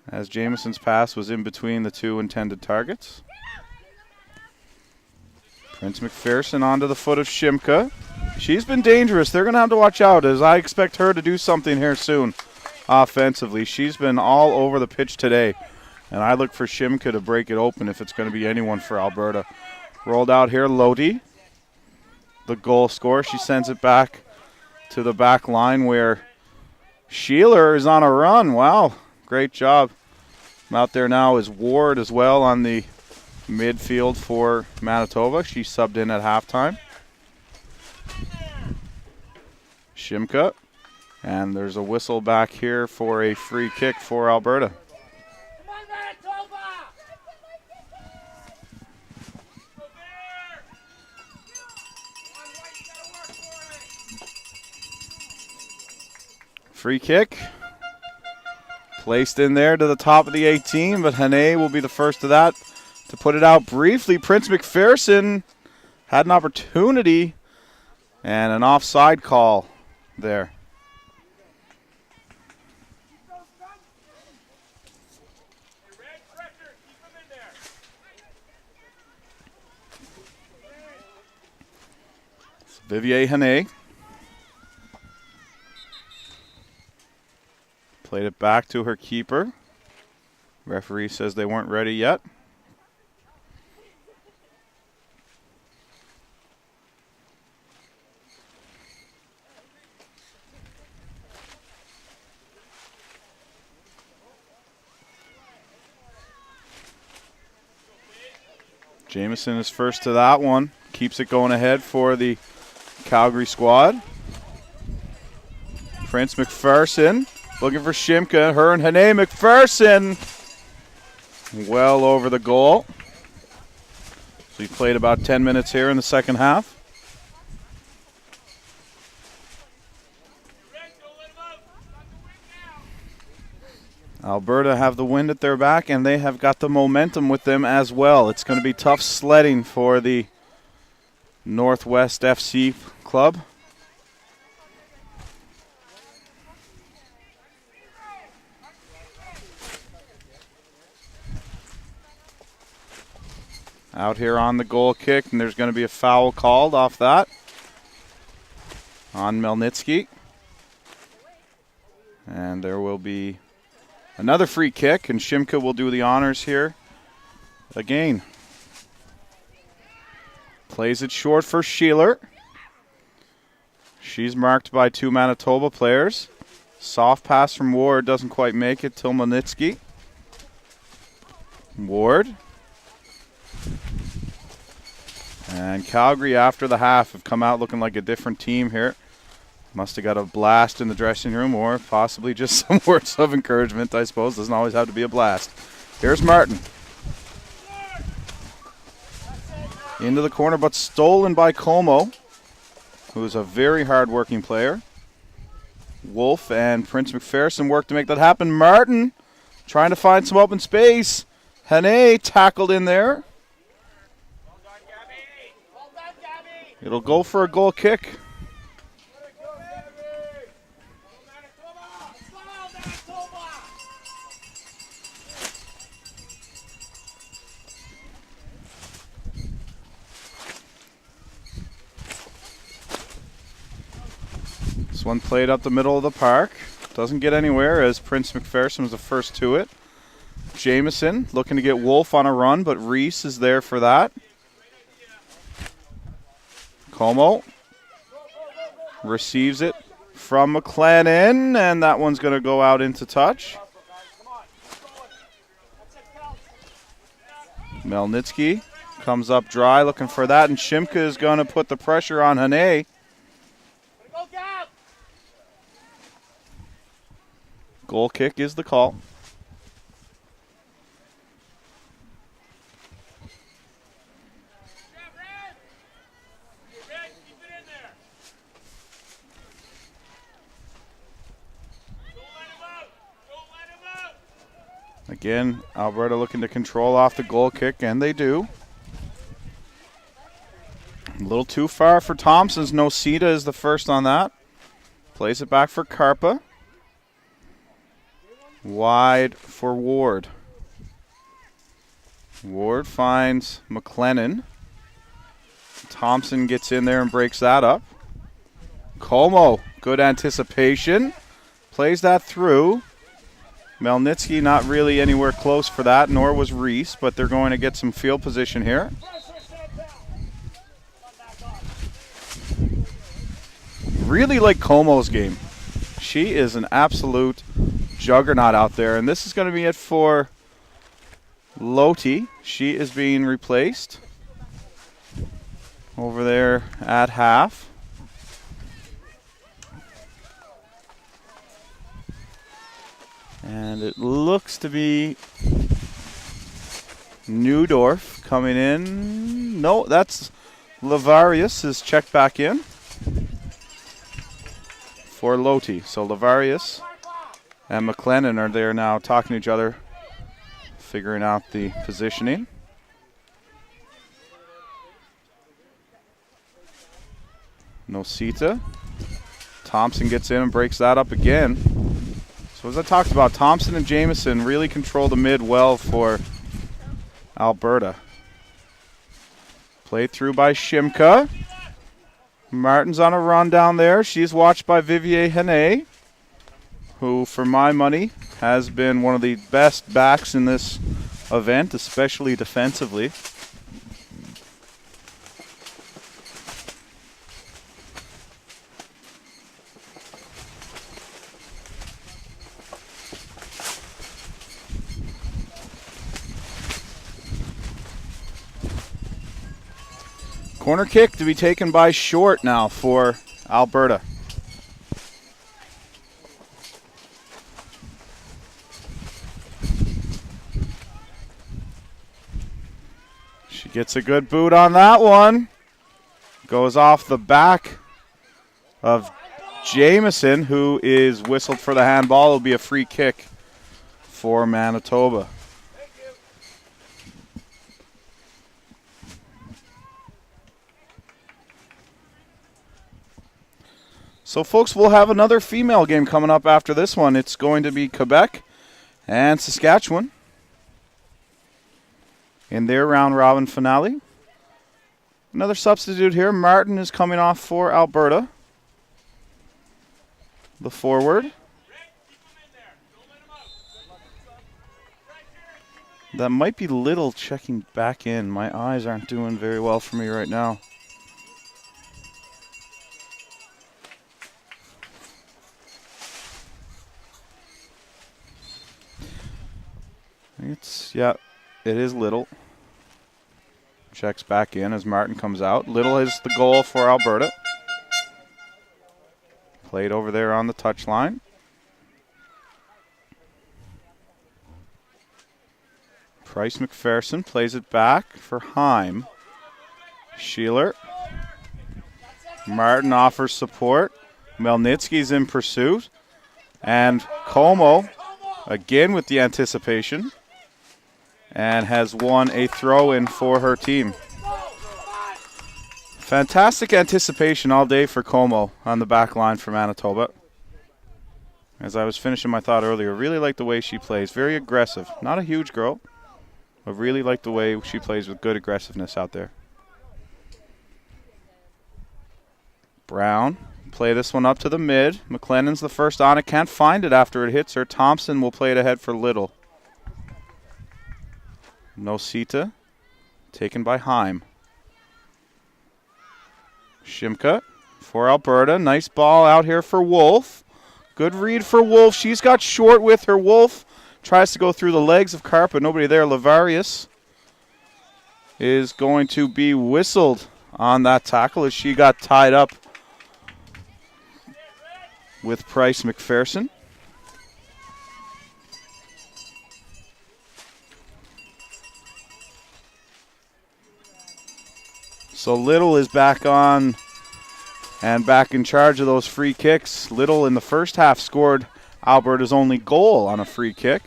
Speaker 1: As Jameson's pass was in between the two intended targets. Prince McPherson onto the foot of Shimka. She's been dangerous. They're going to have to watch out as I expect her to do something here soon offensively. She's been all over the pitch today. And I look for Shimka to break it open if it's going to be anyone for Alberta. Rolled out here, Lodi. The goal scorer. She sends it back to the back line where Sheeler is on a run. Wow, great job. Out there now is Ward as well on the midfield for Manitoba. She subbed in at halftime. Shimka. And there's a whistle back here for a free kick for Alberta. Free kick. Placed in there to the top of the 18, but Hane will be the first of that to put it out briefly. Prince McPherson had an opportunity and an offside call there. Vivier Hane played it back to her keeper. Referee says they weren't ready yet. Jameson is first to that one. Keeps it going ahead for the Calgary squad. Prince McPherson looking for Shimka. Her and Hane. McPherson well over the goal. So we played about 10 minutes here in the second half. Alberta have the wind at their back, and they have got the momentum with them as well. It's going to be tough sledding for the Northwest FC club. Out here on the goal kick, and there's going to be a foul called off that on Melnitsky. And there will be another free kick, and Shimka will do the honors here again. Plays it short for Sheeler. She's marked by two Manitoba players. Soft pass from Ward, doesn't quite make it till Melnitsky. Ward. And Calgary, after the half, have come out looking like a different team here. Must have got a blast in the dressing room, or possibly just some words of encouragement, I suppose. Doesn't always have to be a blast. Here's Martin. Into the corner, but stolen by Como, who is a very hard-working player. Wolf and Prince McPherson work to make that happen. Martin trying to find some open space. Hane tackled in there. It'll go for a goal kick. This one played up the middle of the park. Doesn't get anywhere as Prince McPherson was the first to it. Jameson looking to get Wolf on a run, but Reese is there for that. Como receives it from McLennan, and that one's going to go out into touch. Melnitsky comes up dry looking for that, and Shimka is going to put the pressure on Hane. Goal kick is the call. Again, Alberta looking to control off the goal kick, and they do. A little too far for Thompson's. Nosita is the first on that. Plays it back for Karpa. Wide for Ward. Ward finds McLennan. Thompson gets in there and breaks that up. Como, good anticipation. Plays that through. Melnitsky not really anywhere close for that, nor was Reese, but they're going to get some field position here. Really like Como's game. She is an absolute juggernaut out there, and this is going to be it for Loti. She is being replaced over there at half. And it looks to be Newdorf coming in. No, that's Lavarius is checked back in for Loti. So Lavarius and McLennan are there now talking to each other, figuring out the positioning. Nosita. Thompson gets in and breaks that up again. So as I talked about, Thompson and Jameson really control the mid well for Alberta. Played through by Shimka. Martin's on a run down there. She's watched by Vivier Hane, who, for my money, has been one of the best backs in this event, especially defensively. Corner kick to be taken by Short now for Alberta. Gets a good boot on that one. Goes off the back of Jamieson, who is whistled for the handball. It'll be a free kick for Manitoba. So, folks, we'll have another female game coming up after this one. It's going to be Quebec and Saskatchewan in their round-robin finale. Another substitute here. Martin is coming off for Alberta, the forward. That might be Little checking back in. My eyes aren't doing very well for me right now. It is Little. Checks back in as Martin comes out. Little is the goal for Alberta. Played over there on the touchline. Price McPherson plays it back for Heim. Sheeler. Martin offers support. Melnitsky's in pursuit. And Como, again with the anticipation, and has won a throw-in for her team. Fantastic anticipation all day for Como on the back line for Manitoba. As I was finishing my thought earlier, really like the way she plays. Very aggressive. Not a huge girl, but really like the way she plays with good aggressiveness out there. Brown, play this one up to the mid. McLennan's the first on it. Can't find it after it hits her. Thompson will play it ahead for Little. Nosita, taken by Heim. Shimka for Alberta. Nice ball out here for Wolf. Good read for Wolf. She's got short with her. Wolf tries to go through the legs of Karpa. Nobody there. Lavarius is going to be whistled on that tackle as she got tied up with Price McPherson. So Little is back on and back in charge of those free kicks. Little in the first half scored Alberta's only goal on a free kick.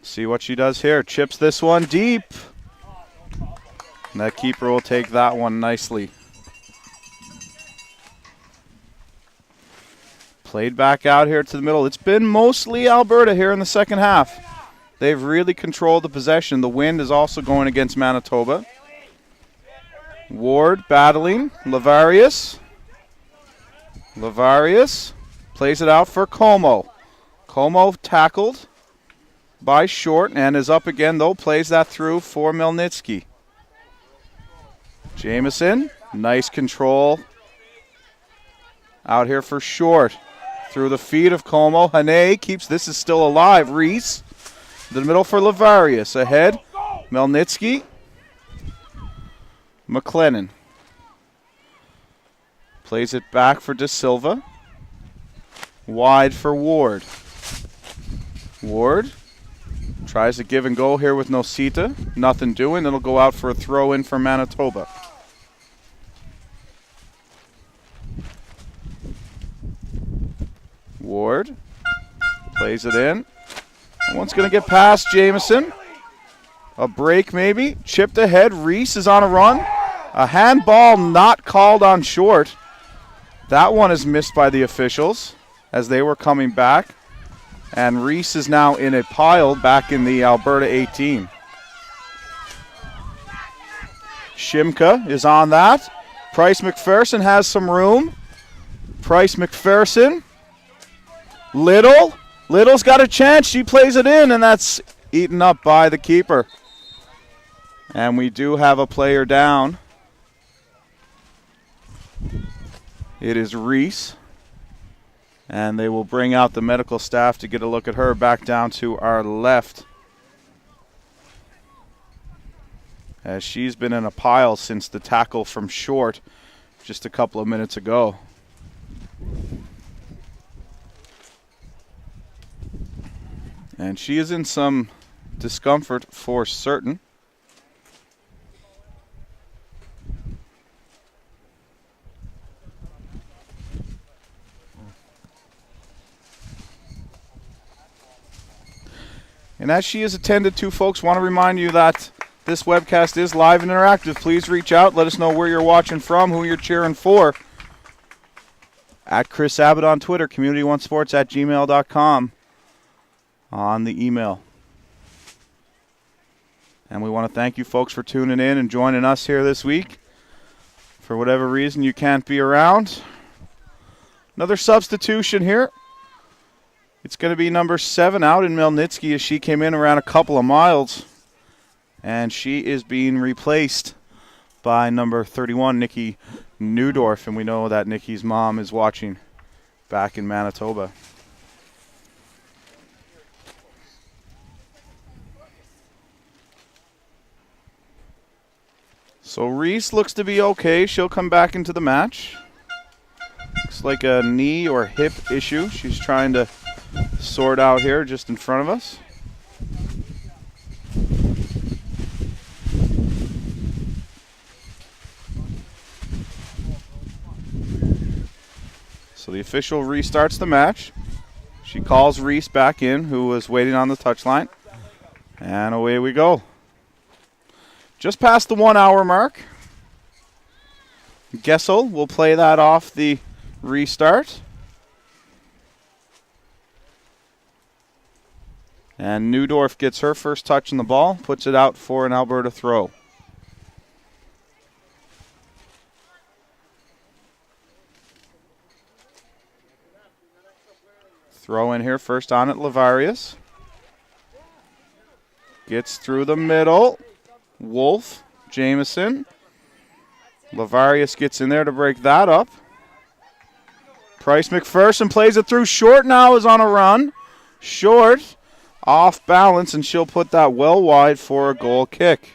Speaker 1: See what she does here. Chips this one deep. And that keeper will take that one nicely. Played back out here to the middle. It's been mostly Alberta here in the second half. They've really controlled the possession. The wind is also going against Manitoba. Ward battling. Lavarius. Lavarius plays it out for Como. Como tackled by Short and is up again, though. Plays that through for Melnitsky. Jamieson, nice control out here for Short. Through the feet of Como. Hane keeps, this is still alive. Reese. The middle for Lavarius. Ahead, Melnitsky. McLennan. Plays it back for De Silva. Wide for Ward. Ward tries to give and go here with Nosita. Nothing doing. It'll go out for a throw in for Manitoba. Ward plays it in. One's going to get past Jamieson. A break maybe. Chipped ahead. Reese is on a run. A handball not called on Short. That one is missed by the officials as they were coming back. And Reese is now in a pile back in the Alberta 18. Shimka is on that. Price McPherson has some room. Price McPherson. Little's got a chance. She plays it in, and that's eaten up by the keeper. And we do have a player down. It is Reese. And they will bring out the medical staff to get a look at her back down to our left. As she's been in a pile since the tackle from Short just a couple of minutes ago. And she is in some discomfort for certain. And as she is attended to, folks, want to remind you that this webcast is live and interactive. Please reach out. Let us know where you're watching from, who you're cheering for. At Chris Abbott on Twitter, community1sports@gmail.com on the email. And we want to thank you folks for tuning in and joining us here this week. For whatever reason you can't be around. Another substitution here. It's going to be number 7 out in Melnitsky as she came in around a couple of miles. And she is being replaced by number 31, Nikki Neudorf. And we know that Nikki's mom is watching back in Manitoba. So Reese looks to be okay. She'll come back into the match. Looks like a knee or hip issue she's trying to sort out here just in front of us. So the official restarts the match. She calls Reese back in, who was waiting on the touchline. And away we go. Just past the 1 hour mark. Gessel will play that off the restart. And Neudorf gets her first touch on the ball, puts it out for an Alberta throw. Throw in here first on it, Lavarius. Gets through the middle. Wolf, Jameson. Lavarius gets in there to break that up. Price McPherson plays it through. Short now is on a run. Short. Off balance, and she'll put that well wide for a goal kick.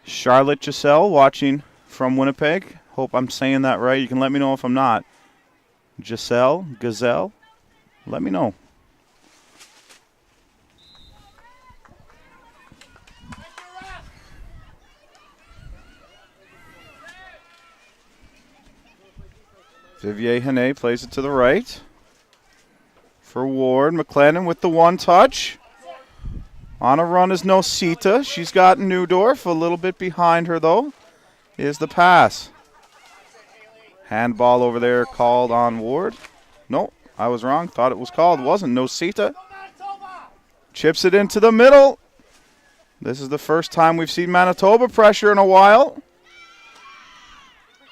Speaker 1: Charlotte Giselle watching from Winnipeg. Hope I'm saying that right. You can let me know if I'm not. Giselle, Gazelle, let me know. Vivier Hane plays it to the right. For Ward, McLennan with the one touch. On a run is Nosita. She's got Neudorf a little bit behind her, though. Is the pass. Handball over there called on Ward. No, I was wrong. Thought it was called. Wasn't. Nosita. Chips it into the middle. This is the first time we've seen Manitoba pressure in a while.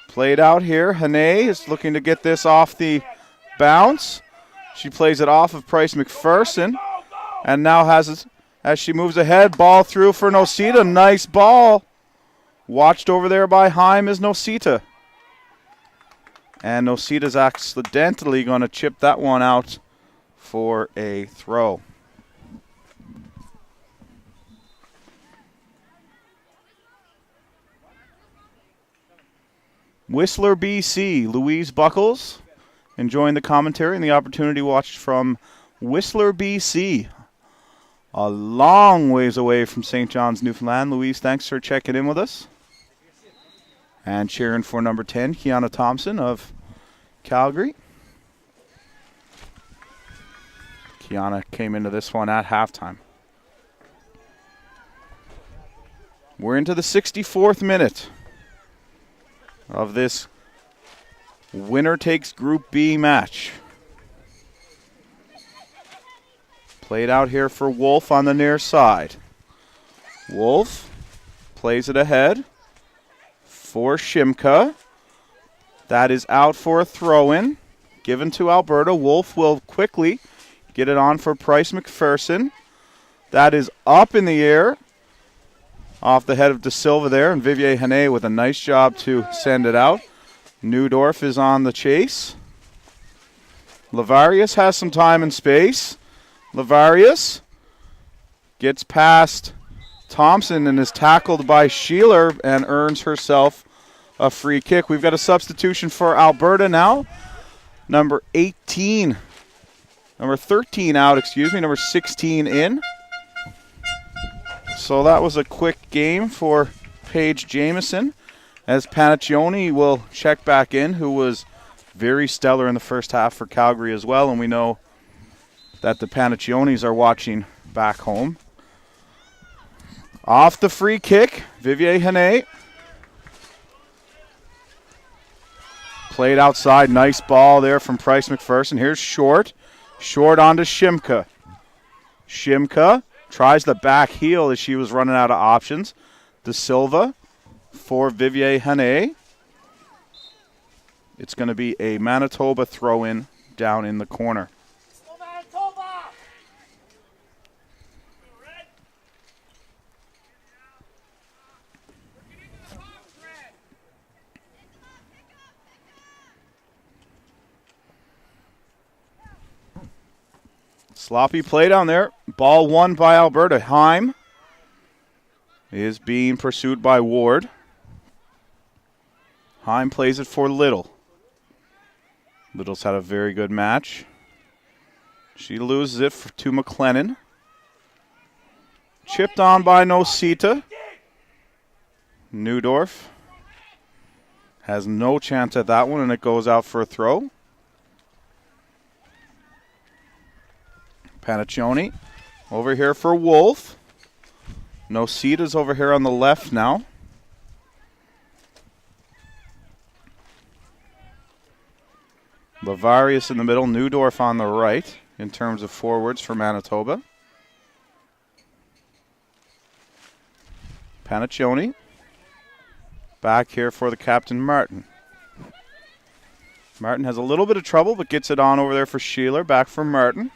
Speaker 1: Played out here. Hane is looking to get this off the bounce. She plays it off of Price McPherson. And now has it as she moves ahead. Ball through for Nosita. Nice ball. Watched over there by Heim is Nosita. And Nosita's accidentally going to chip that one out for a throw. Whistler, BC, Louise Buckles enjoying the commentary and the opportunity watched from Whistler, BC. A long ways away from St. John's, Newfoundland. Louise, thanks for checking in with us. And cheering for number 10, Kiana Thompson of Calgary. Kiana came into this one at halftime. We're into the 64th minute of this winner takes Group B match. Played out here for Wolf on the near side. Wolf plays it ahead for Shimka. That is out for a throw-in. Given to Alberta. Wolf will quickly get it on for Price McPherson. That is up in the air. Off the head of De Silva there, and Vivier Hane with a nice job to send it out. Neudorf is on the chase. Lavarius has some time and space. Lavarius gets past Thompson and is tackled by Sheeler and earns herself a free kick. We've got a substitution for Alberta now. Number 13 out, number 16 in. So that was a quick game for Paige Jamieson, as Panaccione will check back in, who was very stellar in the first half for Calgary as well, and we know that the Panacciones are watching back home. Off the free kick, Vivier Hane. Played outside, nice ball there from Price McPherson. Here's Short. Short onto Shimka. Shimka tries the back heel as she was running out of options. De Silva for Vivier Hane. It's going to be a Manitoba throw-in down in the corner. Sloppy play down there. Ball won by Alberta. Heim is being pursued by Ward. Heim plays it for Little. Little's had a very good match. She loses it to McLennan. Chipped on by Nosita. Neudorf has no chance at that one, and it goes out for a throw. Panaccione over here for Wolf. Nosita's over here on the left now. Lavarius in the middle, Neudorf on the right in terms of forwards for Manitoba. Panaccione back here for the captain, Martin. Martin has a little bit of trouble, but gets it on over there for Sheeler. Back for Martin.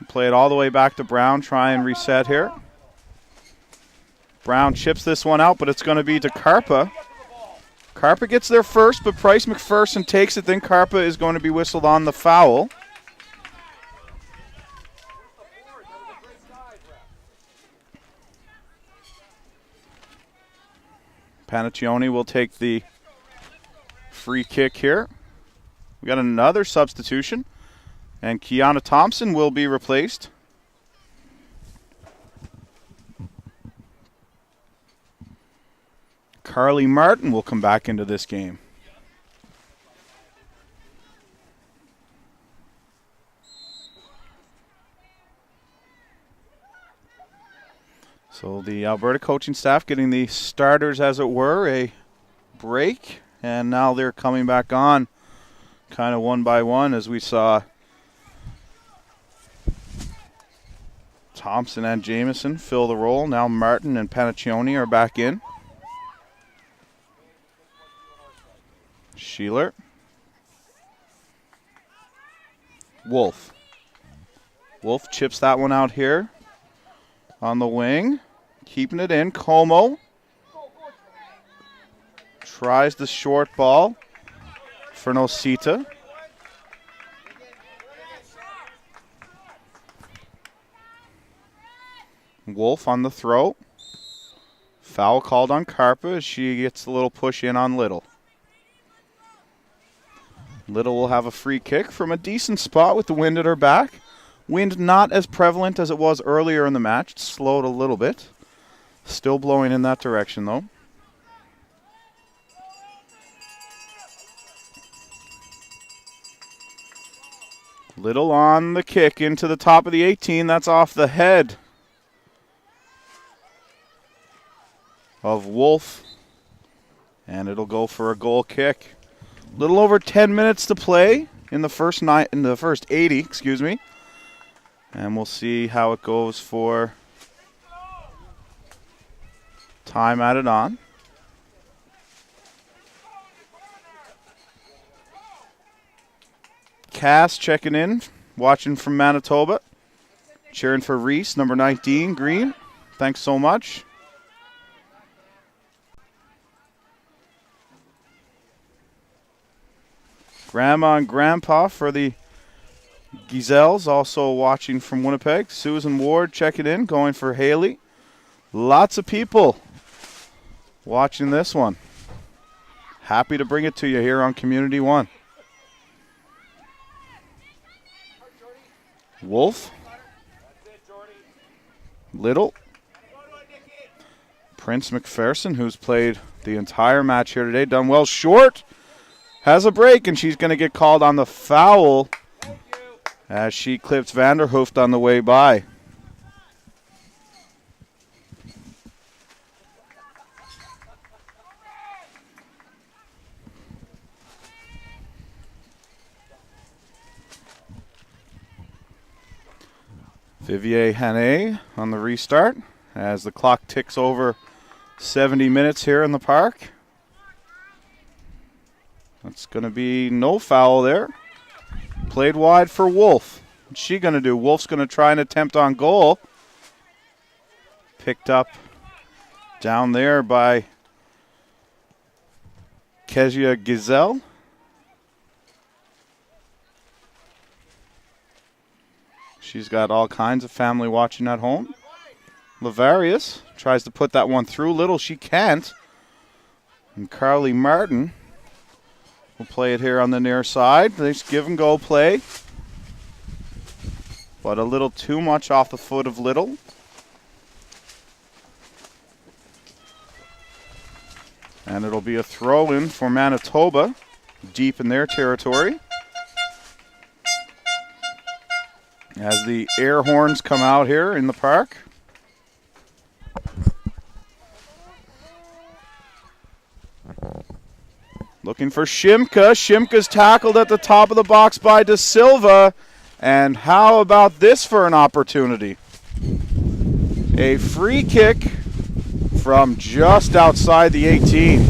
Speaker 1: Play it all the way back to Brown. Try and reset here. Brown chips this one out, but it's going to be to Karpa. Karpa gets there first, but Price McPherson takes it. Then Karpa is going to be whistled on the foul. Panaccione will take the free kick here. We got another substitution, and Kiana Thompson will be replaced. Carly Martin will come back into this game. So the Alberta coaching staff getting the starters, as it were, a break, and now they're coming back on kind of one by one, as we saw Thompson and Jamieson fill the role. Now Martin and Panaccione are back in. Sheeler. Wolf. Wolf chips that one out here on the wing. Keeping it in. Como tries the short ball for Nosita. Wolf on the throw. Foul called on Karpa as she gets a little push in on Little. Little will have a free kick from a decent spot with the wind at her back. Wind not as prevalent as it was earlier in the match. It slowed a little bit. Still blowing in that direction, though. Little on the kick into the top of the 18. That's off the head of Wolf. And it'll go for a goal kick. Little over 10 minutes to play in the first 80, excuse me. And we'll see how it goes for time added on. Cass checking in, watching from Manitoba. Cheering for Reese, number 19, Green. Thanks so much. Grandma and Grandpa for the Giselle's also watching from Winnipeg. Susan Ward checking in, going for Haley. Lots of people watching this one. Happy to bring it to you here on Community One. Wolf. Little. Prince McPherson, who's played the entire match here today, done well. Short has a break, and she's going to get called on the foul as she clips Vanderhooft on the way by. Vivier Hannay on the restart as the clock ticks over 70 minutes here in the park. That's going to be no foul there. Played wide for Wolf. What's she going to do? Wolf's going to try and attempt on goal. Picked up down there by Kezia Giselle. She's got all kinds of family watching at home. Lavarius tries to put that one through. Little, she can't. And Carly Martin will play it here on the near side. Nice give and go play. But a little too much off the foot of Little. And it'll be a throw-in for Manitoba, deep in their territory. As the air horns come out here in the park. Looking for Shimka. Shimka's tackled at the top of the box by De Silva. And how about this for an opportunity? A free kick from just outside the 18.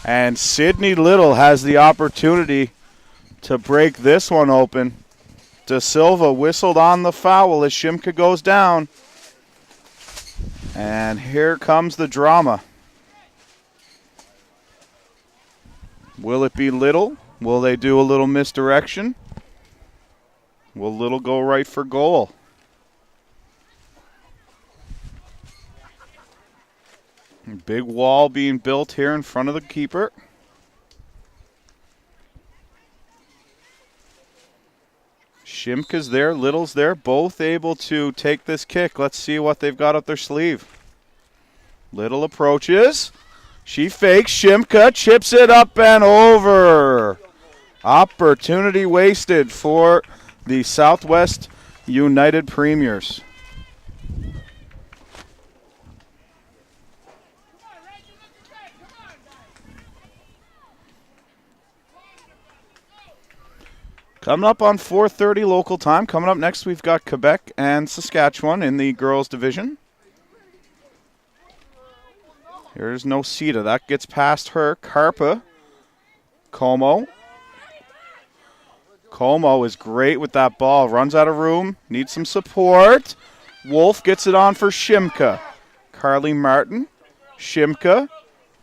Speaker 1: And Sydney Little has the opportunity to break this one open. De Silva whistled on the foul as Shimka goes down. And here comes the drama. Will it be Little? Will they do a little misdirection? Will Little go right for goal? Big wall being built here in front of the keeper. Shimka's there, Little's there, both able to take this kick. Let's see what they've got up their sleeve. Little approaches. She fakes. Shimka chips it up and over. Opportunity wasted for the Southwest United Premiers. Coming up on 4:30 local time. Coming up next, we've got Quebec and Saskatchewan in the girls' division. Here's Nosita. That gets past her. Carpa. Como. Como is great with that ball. Runs out of room. Needs some support. Wolf gets it on for Shimka. Carly Martin. Shimka.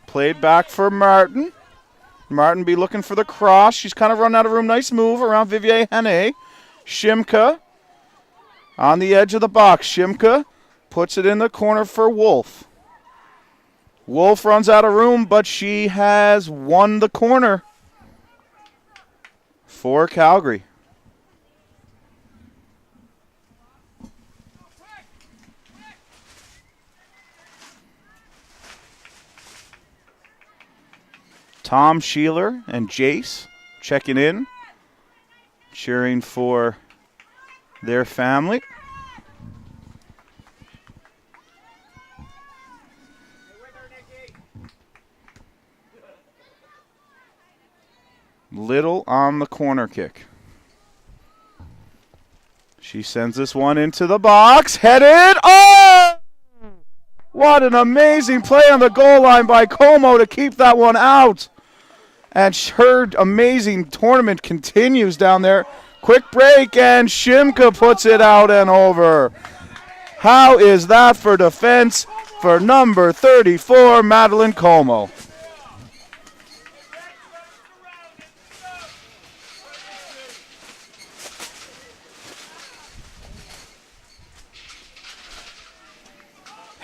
Speaker 1: Played back for Martin. Martin be looking for the cross. She's kind of run out of room. Nice move around Vivier Hannay. Shimka on the edge of the box. Shimka puts it in the corner for Wolf. Wolf runs out of room, but she has won the corner for Calgary. Tom Sheeler and Jace checking in, cheering for their family. Little on the corner kick. She sends this one into the box. Headed. Oh! What an amazing play on the goal line by Como to keep that one out. And her amazing tournament continues down there. Quick break, and Shimka puts it out and over. How is that for defense for number 34, Madeline Como?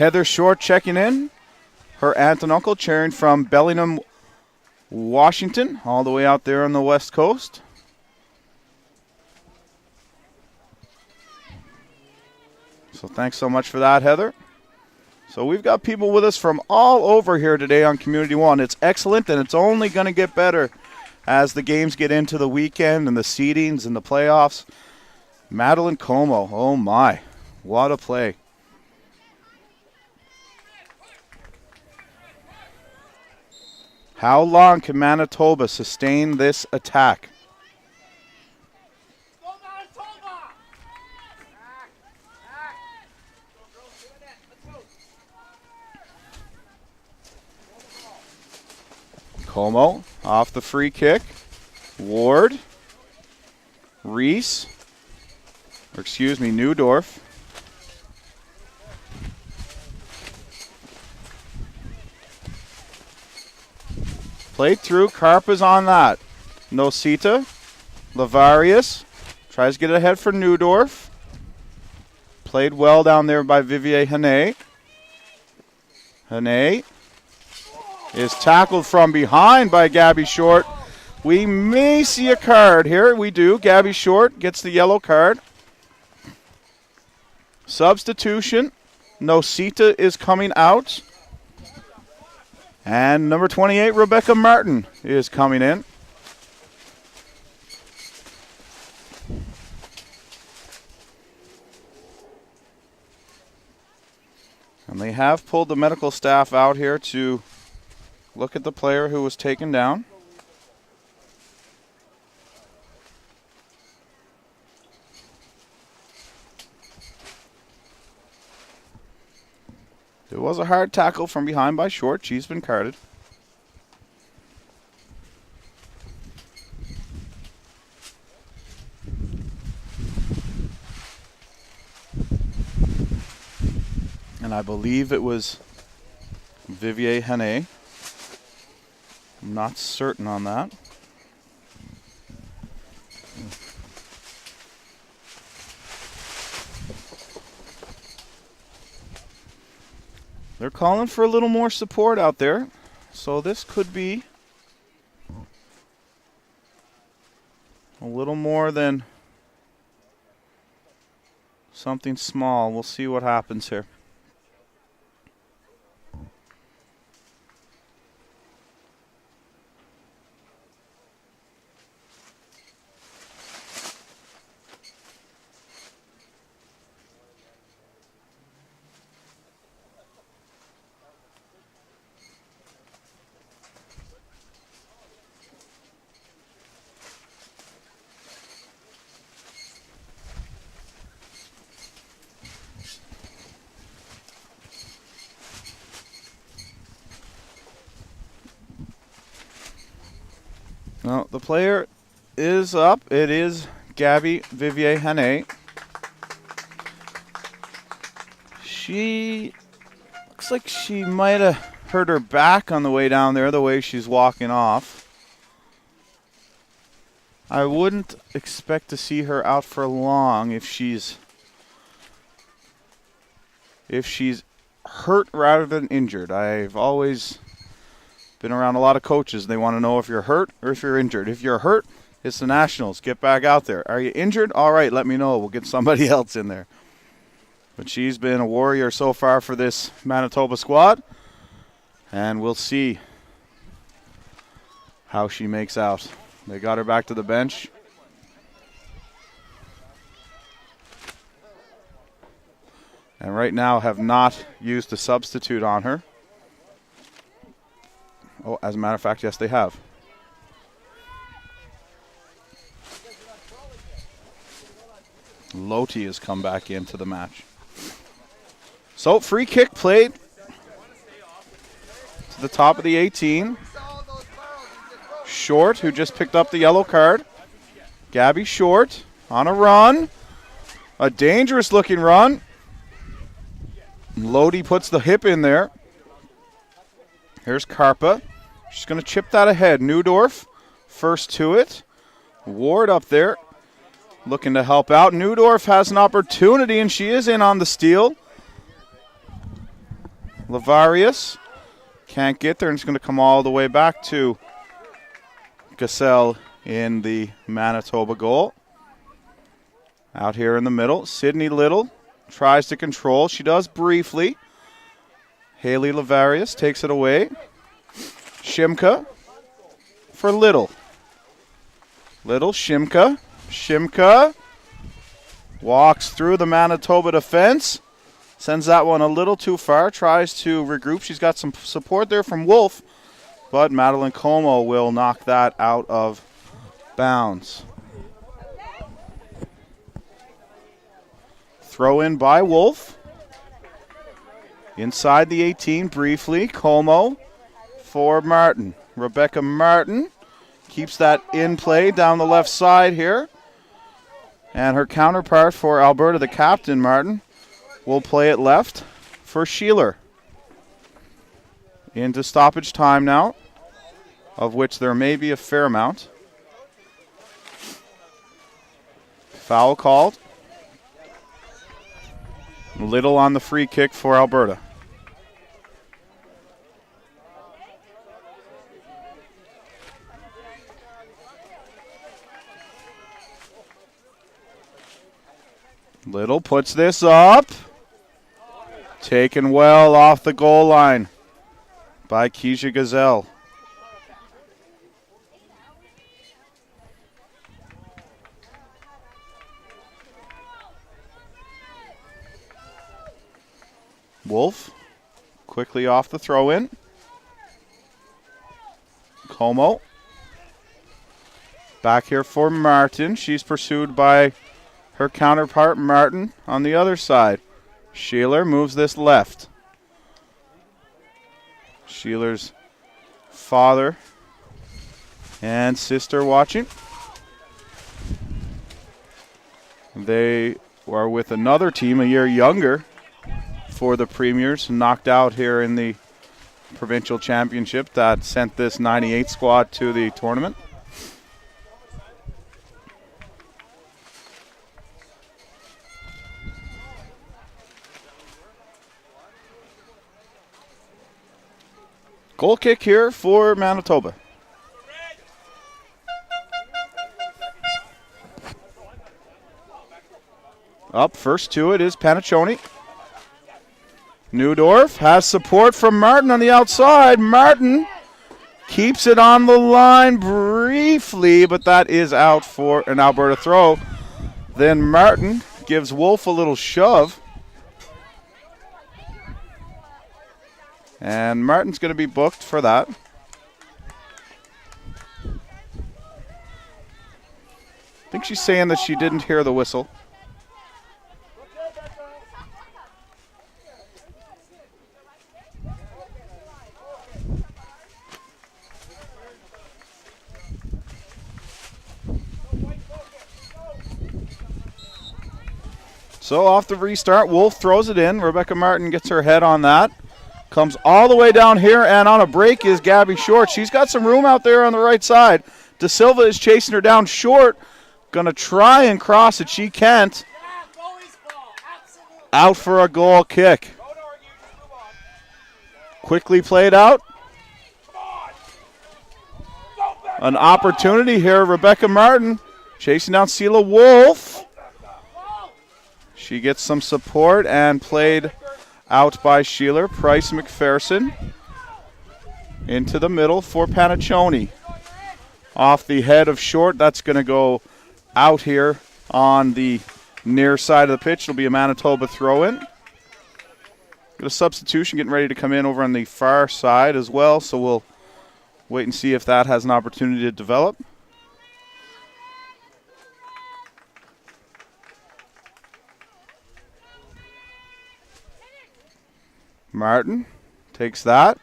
Speaker 1: Heather Short checking in. Her aunt and uncle cheering from Bellingham, Washington, all the way out there on the West Coast. So thanks so much for that, Heather. So we've got people with us from all over here today on Community One. It's excellent, and it's only going to get better as the games get into the weekend and the seedings and the playoffs. Madeline Como, oh my, what a play. How long can Manitoba sustain this attack? Como off the free kick. Ward. Reese. Newdorf. Played through. Karpa's on that. Nosita. Lavarius. Tries to get it ahead for Newdorf. Played well down there by Vivier Hane. Hane is tackled from behind by Gabby Short. We may see a card here. We do. Gabby Short gets the yellow card. Substitution. Nosita is coming out. And number 28, Rebecca Martin, is coming in. And they have pulled the medical staff out here to look at the player who was taken down. It was a hard tackle from behind by Short. She's been carded. And I believe it was Vivier Hane. I'm not certain on that. They're calling for a little more support out there. So this could be a little more than something small. We'll see what happens here. Well, the player is up. It is Gabby Vivier Hane. She looks like she might have hurt her back on the way down there, the way she's walking off. I wouldn't expect to see her out for long if she's hurt rather than injured. I've always been around a lot of coaches. They want to know if you're hurt or if you're injured. If you're hurt, it's the Nationals. Get back out there. Are you injured? All right, let me know. We'll get somebody else in there. But she's been a warrior so far for this Manitoba squad. And we'll see how she makes out. They got her back to the bench. And right now have not used a substitute on her. Oh, as a matter of fact, yes, they have. Loti has come back into the match. So, free kick played to the top of the 18. Short, who just picked up the yellow card. Gabby Short on a run. A dangerous looking run. Lodi puts the hip in there. Here's Karpa. She's going to chip that ahead. Newdorf, first to it. Ward up there, looking to help out. Newdorf has an opportunity, and she is in on the steal. Lavarius can't get there, and it's going to come all the way back to Gassel in the Manitoba goal. Out here in the middle, Sydney Little tries to control. She does briefly. Haley Lavarius takes it away. Shimka for Little. Little, Shimka. Shimka walks through the Manitoba defense. Sends that one a little too far. Tries to regroup. She's got some support there from Wolf. But Madeline Como will knock that out of bounds. Throw in by Wolf. Inside the 18 briefly. Como for Martin. Rebecca Martin keeps that in play down the left side here. And her counterpart for Alberta, the captain, Martin, will play it left for Sheeler. Into stoppage time now, of which there may be a fair amount. Foul called. Little on the free kick for Alberta. Little puts this up. Taken well off the goal line by Keisha Gazelle. Wolf quickly off the throw-in. Como. Back here for Martin. She's pursued by her counterpart, Martin, on the other side. Sheeler moves this left. Sheeler's father and sister watching. They are with another team a year younger for the Premiers, knocked out here in the provincial championship that sent this 98 squad to the tournament. Goal kick here for Manitoba. Up first to it is Panaccioni. Neudorf has support from Martin on the outside. Martin keeps it on the line briefly, but that is out for an Alberta throw. Then Martin gives Wolf a little shove. And Martin's going to be booked for that. I think she's saying that she didn't hear the whistle. So off the restart, Wolf throws it in. Rebecca Martin gets her head on that. Comes all the way down here, and on a break is Gabby Short. She's got some room out there on the right side. De Silva is chasing her down. Short going to try and cross it. She can't. Out for a goal kick. Quickly played out. An opportunity here. Rebecca Martin chasing down Sela Wolf. She gets some support and played out by Sheeler. Price McPherson into the middle for Panaccioni. Off the head of Short. That's going to go out here on the near side of the pitch. It'll be a Manitoba throw-in. Got a substitution getting ready to come in over on the far side as well, so we'll wait and see if that has an opportunity to develop. Martin takes that.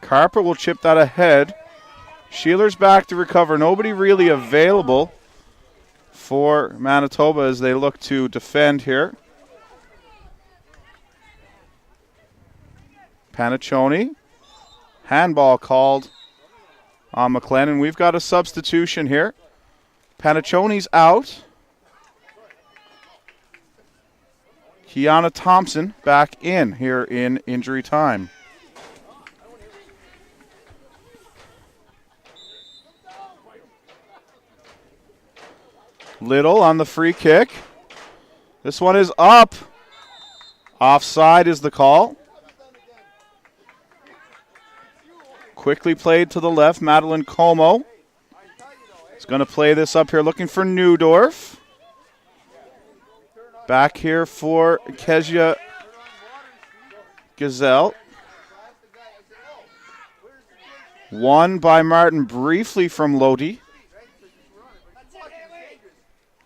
Speaker 1: Carper will chip that ahead. Sheeler's back to recover. Nobody really available for Manitoba as they look to defend here. Panaccioni. Handball called on McLennan. We've got a substitution here. Panaccioni's out. Kiana Thompson back in here in injury time. Little on the free kick. This one is up. Offside is the call. Quickly played to the left. Madeline Como is going to play this up here, looking for Neudorf. Back here for Kezia Gazelle. Won by Martin briefly from Lodi.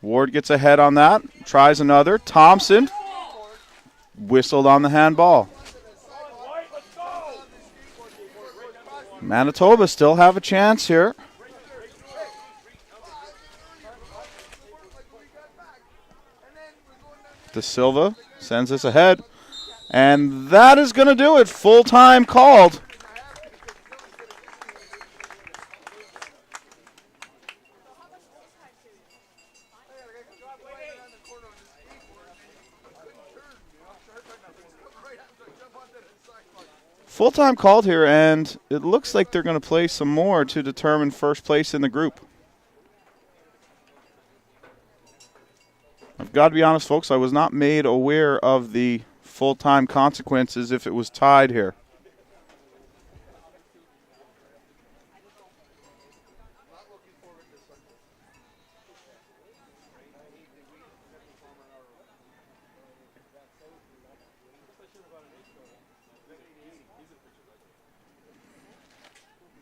Speaker 1: Ward gets ahead on that. Tries another. Thompson whistled on the handball. Manitoba still have a chance here. De Silva sends this ahead. And that is going to do it. Full time called. Full time called here, and it looks like they're going to play some more to determine first place in the group. I've got to be honest, folks, I was not made aware of the full-time consequences if it was tied here.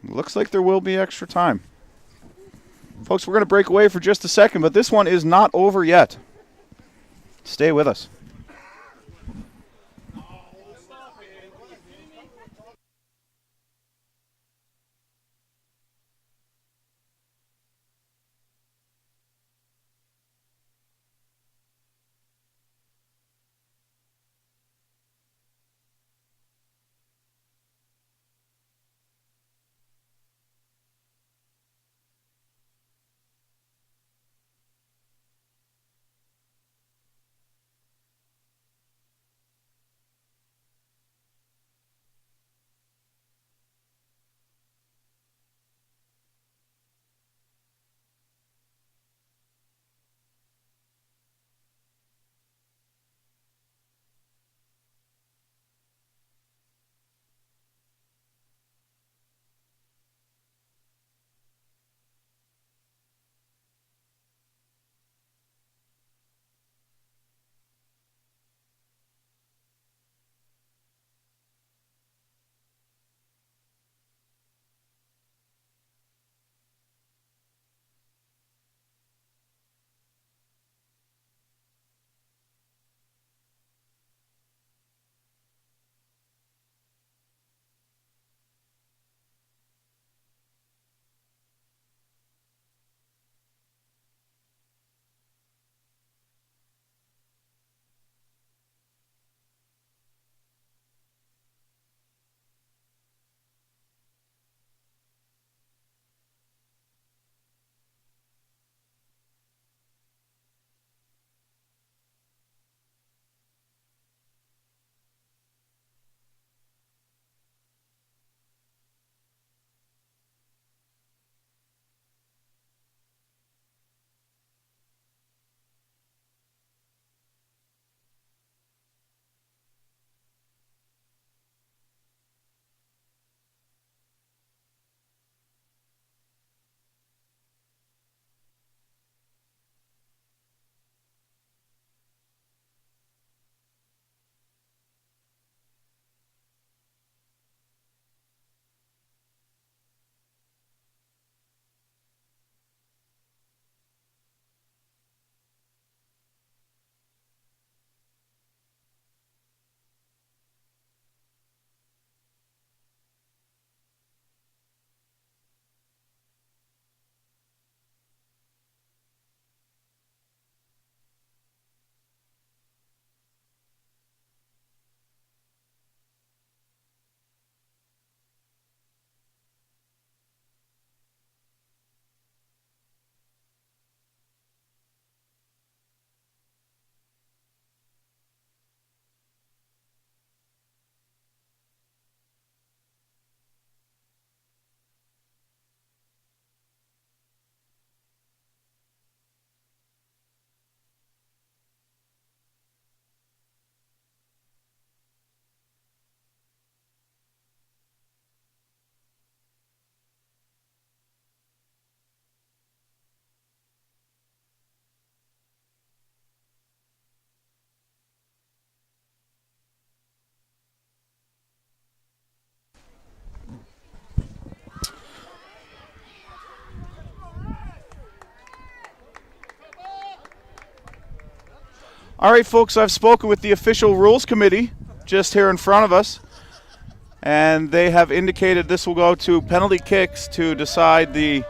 Speaker 1: Looks like there will be extra time. Folks, we're going to break away for just a second, but this one is not over yet. Stay with us. All right, folks, I've spoken with the official rules committee just here in front of us, and they have indicated this will go to penalty kicks to decide the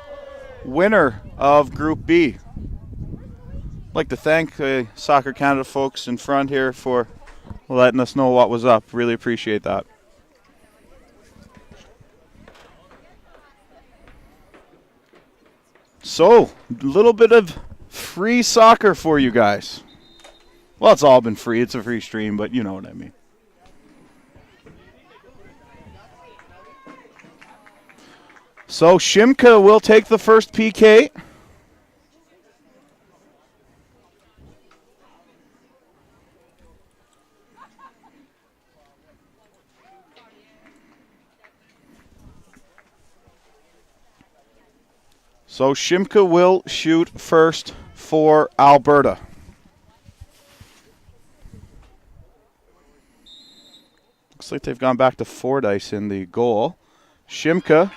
Speaker 1: winner of Group B. I'd like to thank the Soccer Canada folks in front here for letting us know what was up. Really appreciate that. So, a little bit of free soccer for you guys. Well, it's all been free. It's a free stream, but you know what I mean. So, Shimka will take the first PK. So, Shimka will shoot first for Alberta. Looks like they've gone back to Fordyce in the goal. Shimka.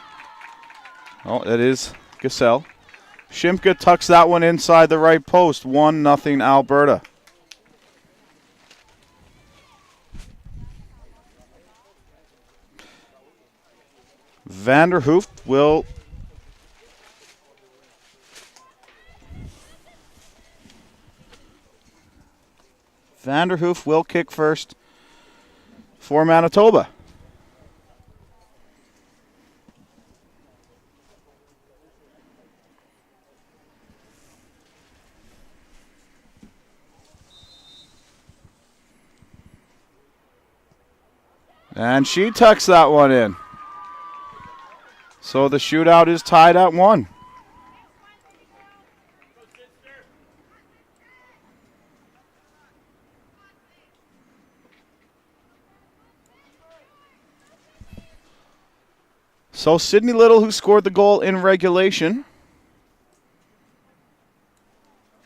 Speaker 1: Oh, it is Gasell. Shimka tucks that one inside the right post. 1-0 Alberta. Vanderhoof will kick first for Manitoba. And she tucks that one in. So the shootout is tied at 1. So Sydney Little, who scored the goal in regulation,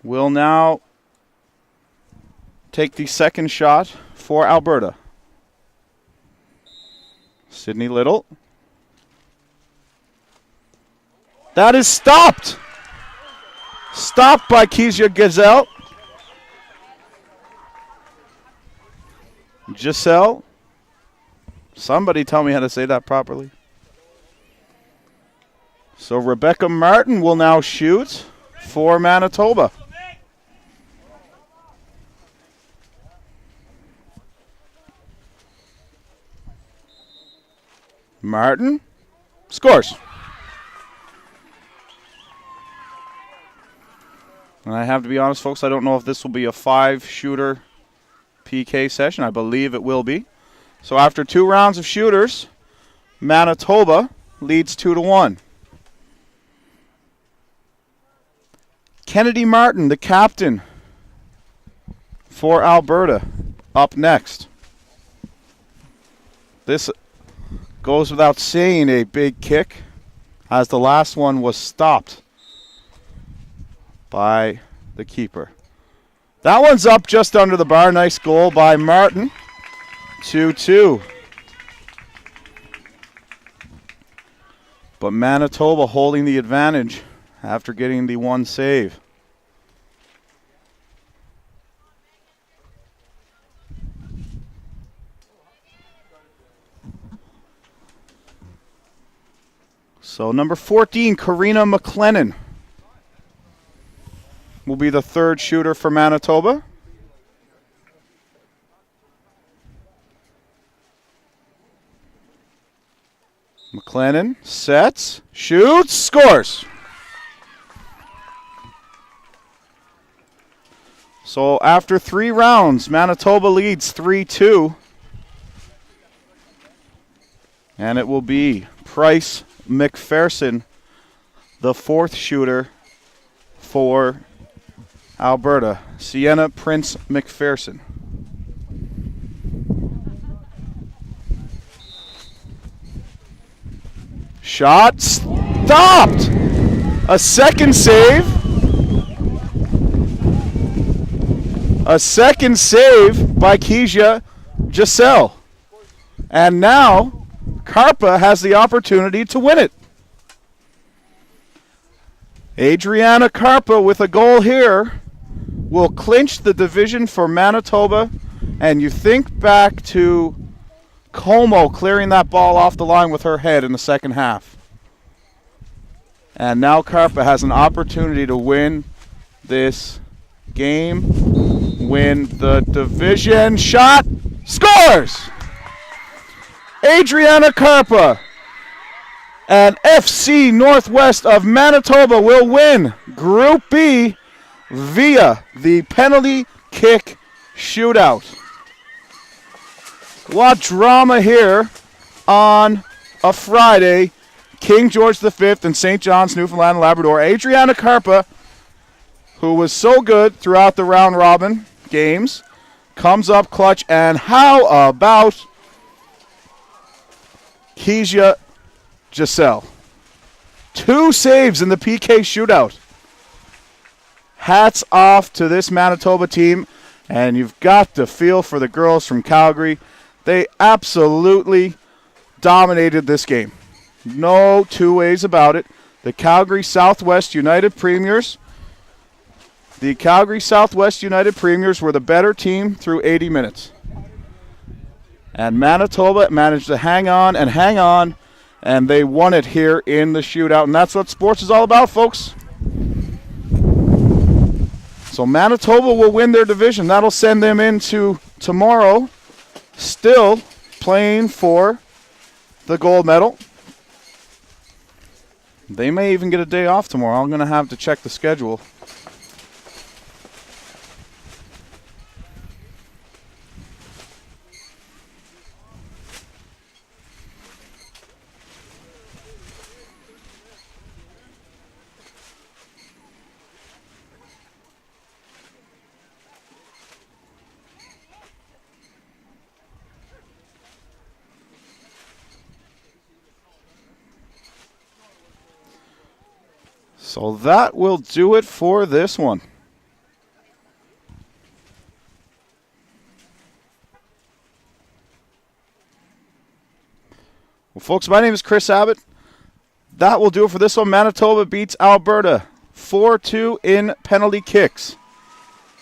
Speaker 1: will now take the second shot for Alberta. Sydney Little. That is stopped. Stopped by Kezia Gazelle. Giselle. Somebody tell me how to say that properly. So Rebecca Martin will now shoot for Manitoba. Martin scores. And I have to be honest, folks, I don't know if this will be a 5-shooter PK session. I believe it will be. So after 2 rounds of shooters, Manitoba leads 2-1. Kennedy Martin, the captain for Alberta, up next. This goes without saying, a big kick, as the last one was stopped by the keeper. That one's up just under the bar. Nice goal by Martin. 2-2. But Manitoba holding the advantage after getting the one save. So number 14, Karina McLennan, will be the third shooter for Manitoba. McLennan sets, shoots, scores. So after 3 rounds, Manitoba leads 3-2. And it will be Price McPherson, the 4th shooter for Alberta. Sienna Prince McPherson. Shot stopped. A second save. A second save by Kezia Giselle. And now Karpa has the opportunity to win it. Adriana Karpa with a goal here will clinch the division for Manitoba. And you think back to Como clearing that ball off the line with her head in the second half. And now Karpa has an opportunity to win this game, win the division. Shot, scores! Adriana Karpa and FC Northwest of Manitoba will win Group B via the penalty kick shootout. What drama here on a Friday. King George V in St. John's, Newfoundland and Labrador. Adriana Karpa, who was so good throughout the round-robin games, comes up clutch. And how about Kezia Giselle? 2 saves in the PK shootout. Hats off to this Manitoba team. And you've got to feel for the girls from Calgary. They absolutely dominated this game. No two ways about it. The Calgary Southwest United Premiers. The Calgary Southwest United Premiers were the better team through 80 minutes. And Manitoba managed to hang on, and they won it here in the shootout. And that's what sports is all about, folks. So Manitoba will win their division. That'll send them into tomorrow still playing for the gold medal. They may even get a day off tomorrow. I'm going to have to check the schedule. So that will do it for this one. Well, folks, my name is Chris Abbott. That will do it for this one. Manitoba beats Alberta 4-2 in penalty kicks.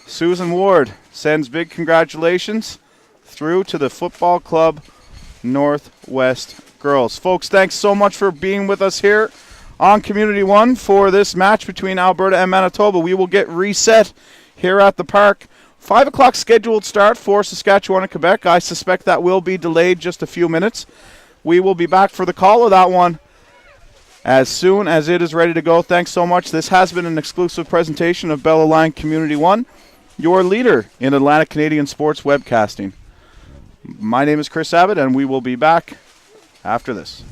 Speaker 1: Susan Ward sends big congratulations through to the Football Club Northwest girls. Folks, thanks so much for being with us here on Community One for this match between Alberta and Manitoba. We will get reset here at the park. 5 o'clock scheduled start for Saskatchewan and Quebec. I suspect that will be delayed just a few minutes. We will be back for the call of that one as soon as it is ready to go. Thanks so much. This has been an exclusive presentation of Bella Line Community One, your leader in Atlantic Canadian sports webcasting. My name is Chris Abbott, and we will be back after this.